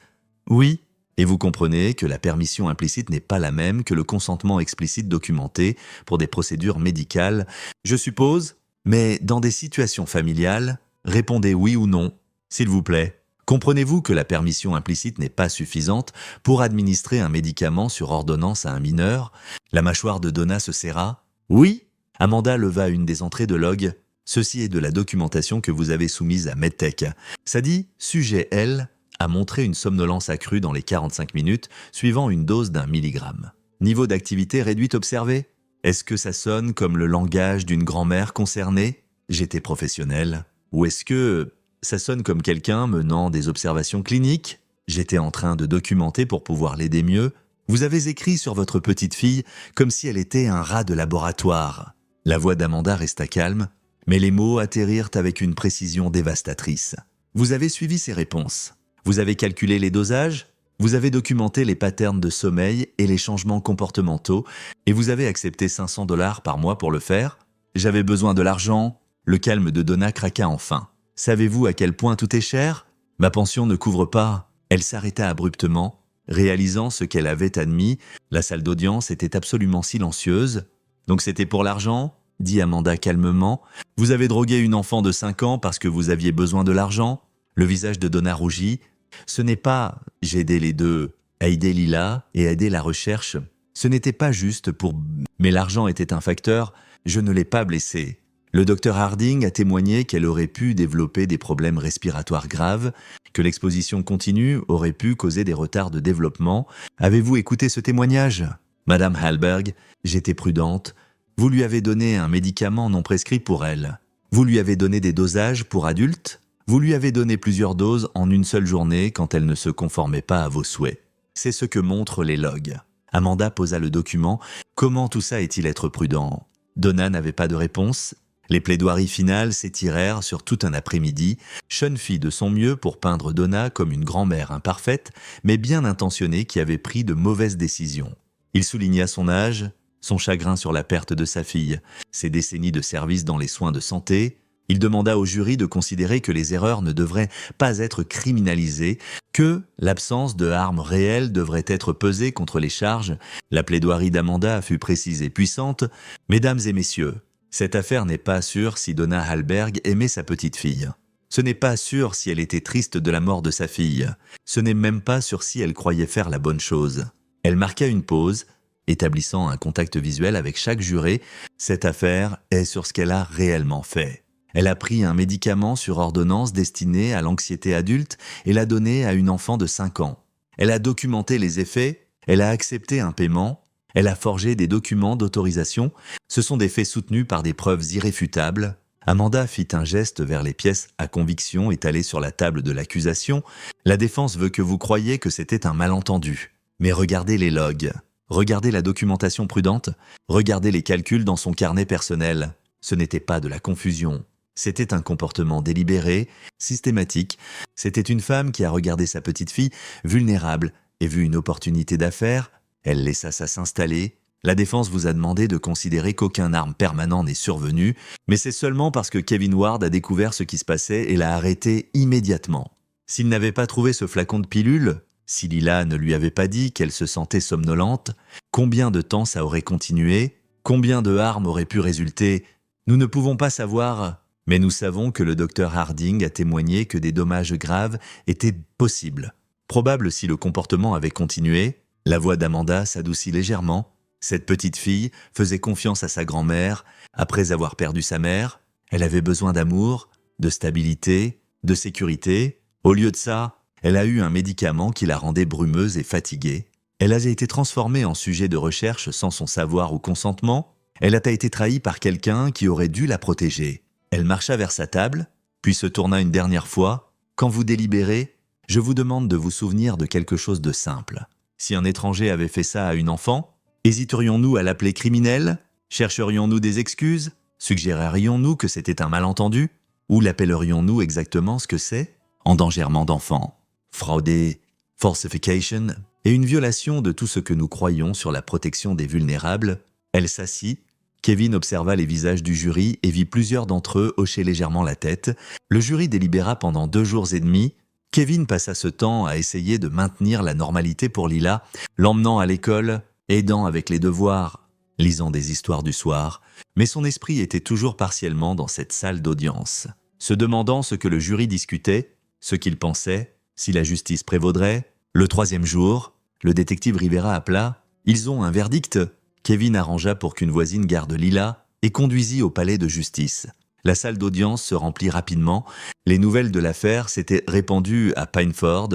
Oui. Et vous comprenez que la permission implicite n'est pas la même que le consentement explicite documenté pour des procédures médicales, je suppose? Mais dans des situations familiales, répondez oui ou non, s'il vous plaît. Comprenez-vous que la permission implicite n'est pas suffisante pour administrer un médicament sur ordonnance à un mineur? La mâchoire de Donna se serra. Oui. Amanda leva une des entrées de log. Ceci est de la documentation que vous avez soumise à MedTech. Ça dit, sujet L a montré une somnolence accrue dans les 45 minutes suivant une dose d'1 milligramme. Niveau d'activité réduite observé? Est-ce que ça sonne comme le langage d'une grand-mère concernée? J'étais professionnel. Ou est-ce que ça sonne comme quelqu'un menant des observations cliniques? J'étais en train de documenter pour pouvoir l'aider mieux. Vous avez écrit sur votre petite fille comme si elle était un rat de laboratoire. La voix d'Amanda resta calme, mais les mots atterrirent avec une précision dévastatrice. Vous avez suivi ses réponses. Vous avez calculé les dosages. Vous avez documenté les patterns de sommeil et les changements comportementaux, et vous avez accepté 500 $ par mois pour le faire. J'avais besoin de l'argent. Le calme de Donna craqua enfin. Savez-vous à quel point tout est cher? Ma pension ne couvre pas. Elle s'arrêta abruptement, réalisant ce qu'elle avait admis. La salle d'audience était absolument silencieuse. Donc c'était pour l'argent? Dit Amanda calmement. Vous avez drogué une enfant de 5 ans parce que vous aviez besoin de l'argent? Le visage de Donna rougit. Ce n'est pas « j'ai aidé les deux », aider Lila et aider la recherche. Ce n'était pas juste pour... Mais l'argent était un facteur, je ne l'ai pas blessée. Le docteur Harding a témoigné qu'elle aurait pu développer des problèmes respiratoires graves, que l'exposition continue aurait pu causer des retards de développement. Avez-vous écouté ce témoignage? Madame Hallberg, j'étais prudente. Vous lui avez donné un médicament non prescrit pour elle. Vous lui avez donné des dosages pour adultes. Vous lui avez donné plusieurs doses en une seule journée quand elle ne se conformait pas à vos souhaits. C'est ce que montrent les logs. Amanda posa le document. Comment tout ça est-il être prudent? Donna n'avait pas de réponse. Les plaidoiries finales s'étirèrent sur tout un après-midi. Sean fit de son mieux pour peindre Donna comme une grand-mère imparfaite, mais bien intentionnée qui avait pris de mauvaises décisions. Il souligna son âge, son chagrin sur la perte de sa fille, ses décennies de service dans les soins de santé. Il demanda au jury de considérer que les erreurs ne devraient pas être criminalisées, que l'absence de armes réelles devrait être pesée contre les charges. La plaidoirie d'Amanda fut précise et puissante. Mesdames et messieurs, cette affaire n'est pas sûre si Donna Hallberg aimait sa petite fille. Ce n'est pas sûr si elle était triste de la mort de sa fille. Ce n'est même pas sûr si elle croyait faire la bonne chose. Elle marqua une pause, établissant un contact visuel avec chaque juré. Cette affaire est sur ce qu'elle a réellement fait. Elle a pris un médicament sur ordonnance destiné à l'anxiété adulte et l'a donné à une enfant de 5 ans. Elle a documenté les effets, elle a accepté un paiement, elle a forgé des documents d'autorisation. Ce sont des faits soutenus par des preuves irréfutables. Amanda fit un geste vers les pièces à conviction étalées sur la table de l'accusation. La défense veut que vous croyiez que c'était un malentendu. Mais regardez les logs, regardez la documentation prudente, regardez les calculs dans son carnet personnel. Ce n'était pas de la confusion. C'était un comportement délibéré, systématique. C'était une femme qui a regardé sa petite fille vulnérable et vu une opportunité d'affaires. Elle laissa ça s'installer. La défense vous a demandé de considérer qu'aucun arme permanent n'est survenu, mais c'est seulement parce que Kevin Ward a découvert ce qui se passait et l'a arrêté immédiatement. S'il n'avait pas trouvé ce flacon de pilule, si Lila ne lui avait pas dit qu'elle se sentait somnolente, combien de temps ça aurait continué? Combien de harmes auraient pu résulter? Nous ne pouvons pas savoir... Mais nous savons que le docteur Harding a témoigné que des dommages graves étaient possibles. Probable si le comportement avait continué, la voix d'Amanda s'adoucit légèrement. Cette petite fille faisait confiance à sa grand-mère. Après avoir perdu sa mère, elle avait besoin d'amour, de stabilité, de sécurité. Au lieu de ça, elle a eu un médicament qui la rendait brumeuse et fatiguée. Elle a été transformée en sujet de recherche sans son savoir ou consentement. Elle a été trahie par quelqu'un qui aurait dû la protéger. Elle marcha vers sa table, puis se tourna une dernière fois. « Quand vous délibérez, je vous demande de vous souvenir de quelque chose de simple. Si un étranger avait fait ça à une enfant, hésiterions-nous à l'appeler criminel? Chercherions-nous des excuses? Suggérerions-nous que c'était un malentendu? Ou l'appellerions-nous exactement ce que c'est? Endangèrement d'enfant, fraude, falsification et une violation de tout ce que nous croyons sur la protection des vulnérables. » Elle s'assit. Kevin observa les visages du jury et vit plusieurs d'entre eux hocher légèrement la tête. Le jury délibéra pendant 2 jours et demi. Kevin passa ce temps à essayer de maintenir la normalité pour Lila, l'emmenant à l'école, aidant avec les devoirs, lisant des histoires du soir, mais son esprit était toujours partiellement dans cette salle d'audience, se demandant ce que le jury discutait, ce qu'il pensait, si la justice prévaudrait. Le 3e jour, le détective Rivera appela. « Ils ont un verdict ?» Kevin arrangea pour qu'une voisine garde Lila et conduisit au palais de justice. La salle d'audience se remplit rapidement. Les nouvelles de l'affaire s'étaient répandues à Pineford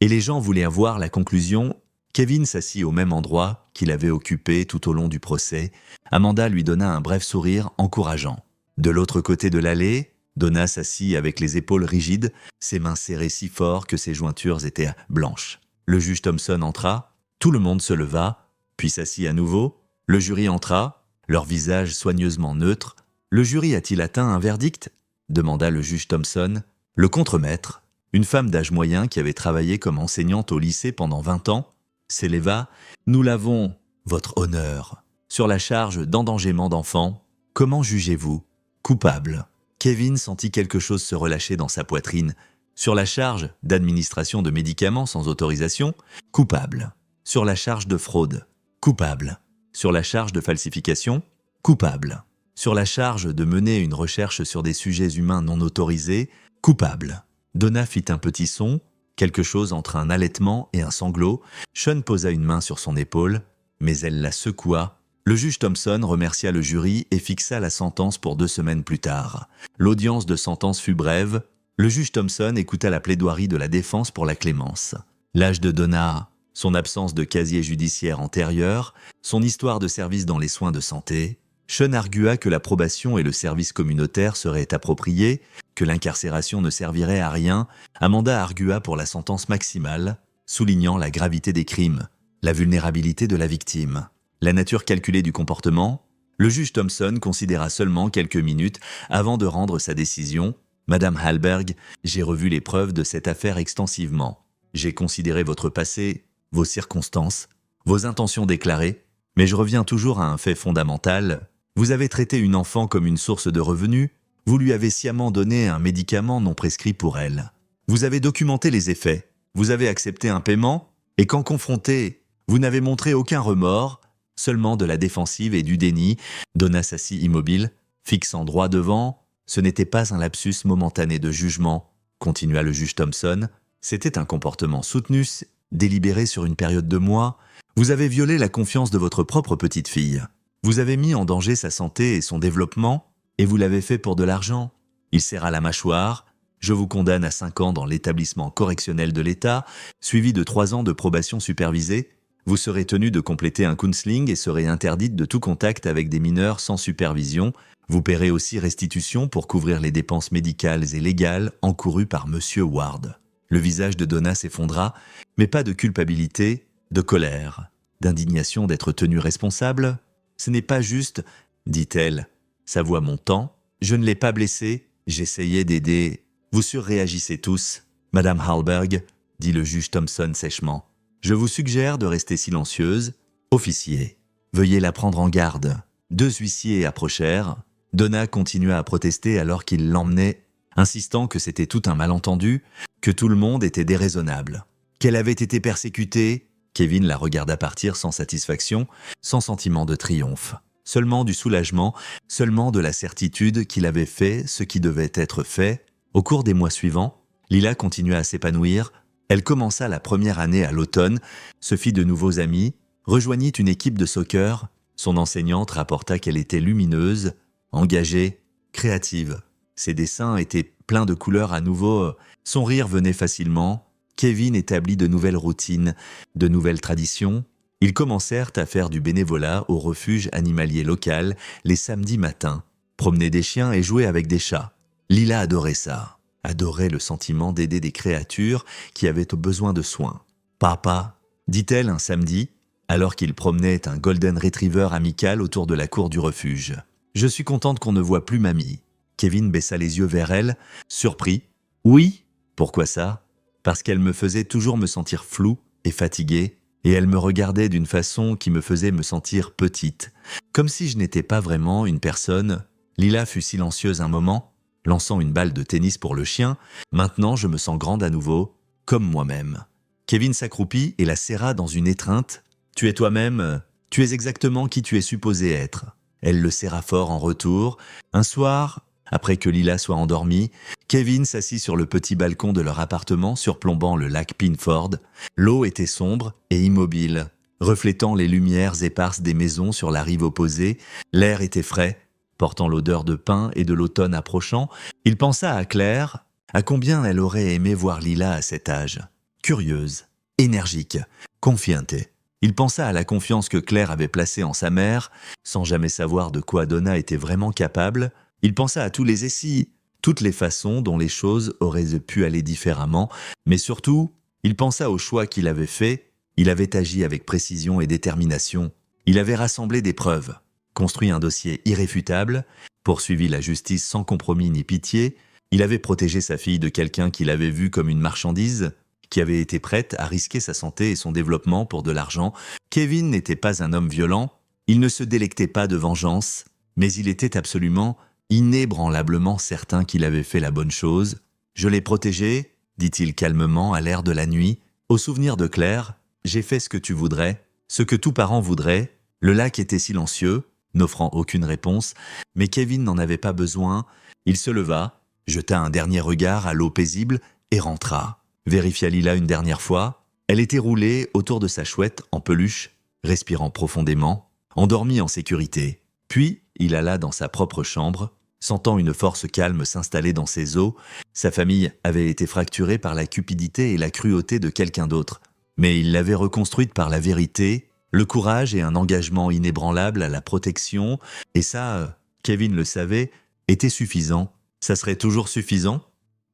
et les gens voulaient voir la conclusion. Kevin s'assit au même endroit qu'il avait occupé tout au long du procès. Amanda lui donna un bref sourire encourageant. De l'autre côté de l'allée, Donna s'assit avec les épaules rigides, ses mains serrées si fort que ses jointures étaient blanches. Le juge Thompson entra. Tout le monde se leva, puis s'assit à nouveau. Le jury entra, leur visage soigneusement neutre. « Le jury a-t-il atteint un verdict ?» demanda le juge Thompson. Le contremaître, une femme d'âge moyen qui avait travaillé comme enseignante au lycée pendant 20 ans, s'éleva. « Nous l'avons, votre honneur, sur la charge d'endangement d'enfants. Comment jugez-vous? Coupable. » Kevin sentit quelque chose se relâcher dans sa poitrine. Sur la charge d'administration de médicaments sans autorisation, coupable. Sur la charge de fraude, coupable. Sur la charge de falsification, coupable. Sur la charge de mener une recherche sur des sujets humains non autorisés, coupable. Donna fit un petit son, quelque chose entre un halètement et un sanglot. Sean posa une main sur son épaule, mais elle la secoua. Le juge Thompson remercia le jury et fixa la sentence pour 2 semaines plus tard. L'audience de sentence fut brève. Le juge Thompson écouta la plaidoirie de la défense pour la clémence. L'âge de Donna, son absence de casier judiciaire antérieur, son histoire de service dans les soins de santé. Sean argua que la probation et le service communautaire seraient appropriés, que l'incarcération ne servirait à rien. Amanda argua pour la sentence maximale, soulignant la gravité des crimes, la vulnérabilité de la victime, la nature calculée du comportement. Le juge Thompson considéra seulement quelques minutes avant de rendre sa décision. « Madame Hallberg, j'ai revu les preuves de cette affaire extensivement. J'ai considéré votre passé, vos circonstances, vos intentions déclarées, mais je reviens toujours à un fait fondamental. Vous avez traité une enfant comme une source de revenus, vous lui avez sciemment donné un médicament non prescrit pour elle. Vous avez documenté les effets, vous avez accepté un paiement, et quand confronté, vous n'avez montré aucun remords, seulement de la défensive et du déni. » Donna s'assit immobile, fixant droit devant. « Ce n'était pas un lapsus momentané de jugement, » continua le juge Thompson. « C'était un comportement soutenu, délibéré sur une période de mois. Vous avez violé la confiance de votre propre petite fille. Vous avez mis en danger sa santé et son développement, et vous l'avez fait pour de l'argent. » Il serra la mâchoire. « Je vous condamne à 5 ans dans l'établissement correctionnel de l'État, suivi de 3 ans de probation supervisée. Vous serez tenu de compléter un counseling et serez interdite de tout contact avec des mineurs sans supervision. Vous paierez aussi restitution pour couvrir les dépenses médicales et légales encourues par Monsieur Ward. » Le visage de Donna s'effondra, mais pas de culpabilité, de colère, d'indignation d'être tenue responsable. « Ce n'est pas juste, » dit-elle, sa voix montant. « Je ne l'ai pas blessé, j'essayais d'aider. Vous surréagissez tous. » « Madame Hallberg, » dit le juge Thompson sèchement, « je vous suggère de rester silencieuse. Officier, veuillez la prendre en garde. » 2 huissiers approchèrent. Donna continua à protester alors qu'il l'emmenait, insistant que c'était tout un malentendu, que tout le monde était déraisonnable, qu'elle avait été persécutée. Kevin la regarda partir sans satisfaction, sans sentiment de triomphe, seulement du soulagement, seulement de la certitude qu'il avait fait ce qui devait être fait. Au cours des mois suivants, Lila continua à s'épanouir. Elle commença la première année à l'automne, se fit de nouveaux amis, rejoignit une équipe de soccer. Son enseignante rapporta qu'elle était lumineuse, engagée, créative. Ses dessins étaient pleins de couleurs à nouveau, son rire venait facilement. Kevin établit de nouvelles routines, de nouvelles traditions. Ils commencèrent à faire du bénévolat au refuge animalier local les samedis matins, promener des chiens et jouer avec des chats. Lila adorait ça, adorait le sentiment d'aider des créatures qui avaient besoin de soins. « Papa », dit-elle un samedi, alors qu'il promenait un golden retriever amical autour de la cour du refuge. « Je suis contente qu'on ne voit plus mamie. » Kevin baissa les yeux vers elle, surpris. « Oui ?» « Pourquoi ça ?»« Parce qu'elle me faisait toujours me sentir floue et fatiguée, et elle me regardait d'une façon qui me faisait me sentir petite, comme si je n'étais pas vraiment une personne. » Lila fut silencieuse un moment, lançant une balle de tennis pour le chien. « Maintenant, je me sens grande à nouveau, comme moi-même. » Kevin s'accroupit et la serra dans une étreinte. « Tu es toi-même, tu es exactement qui tu es supposé être. » Elle le serra fort en retour. Un soir, après que Lila soit endormie, Kevin s'assit sur le petit balcon de leur appartement surplombant le lac Pinford. L'eau était sombre et immobile, reflétant les lumières éparses des maisons sur la rive opposée. L'air était frais, portant l'odeur de pin et de l'automne approchant. Il pensa à Claire, à combien elle aurait aimé voir Lila à cet âge. Curieuse, énergique, confiante. Il pensa à la confiance que Claire avait placée en sa mère, sans jamais savoir de quoi Donna était vraiment capable. Il pensa à tous les essais, toutes les façons dont les choses auraient pu aller différemment, mais surtout, il pensa au choix qu'il avait fait. Il avait agi avec précision et détermination. Il avait rassemblé des preuves, construit un dossier irréfutable, poursuivi la justice sans compromis ni pitié. Il avait protégé sa fille de quelqu'un qu'il avait vu comme une marchandise, qui avait été prête à risquer sa santé et son développement pour de l'argent. Kevin n'était pas un homme violent, il ne se délectait pas de vengeance, mais il était absolument, inébranlablement certain qu'il avait fait la bonne chose. « Je l'ai protégé », dit-il calmement à l'air de la nuit. Au souvenir de Claire, « J'ai fait ce que tu voudrais, ce que tout parent voudrait. » Le lac était silencieux, n'offrant aucune réponse, mais Kevin n'en avait pas besoin. Il se leva, jeta un dernier regard à l'eau paisible et rentra. Vérifia Lila une dernière fois. Elle était roulée autour de sa chouette en peluche, respirant profondément, endormie en sécurité. Puis, il alla dans sa propre chambre, sentant une force calme s'installer dans ses os. Sa famille avait été fracturée par la cupidité et la cruauté de quelqu'un d'autre, mais il l'avait reconstruite par la vérité, le courage et un engagement inébranlable à la protection. Et ça, Kevin le savait, était suffisant. Ça serait toujours suffisant ?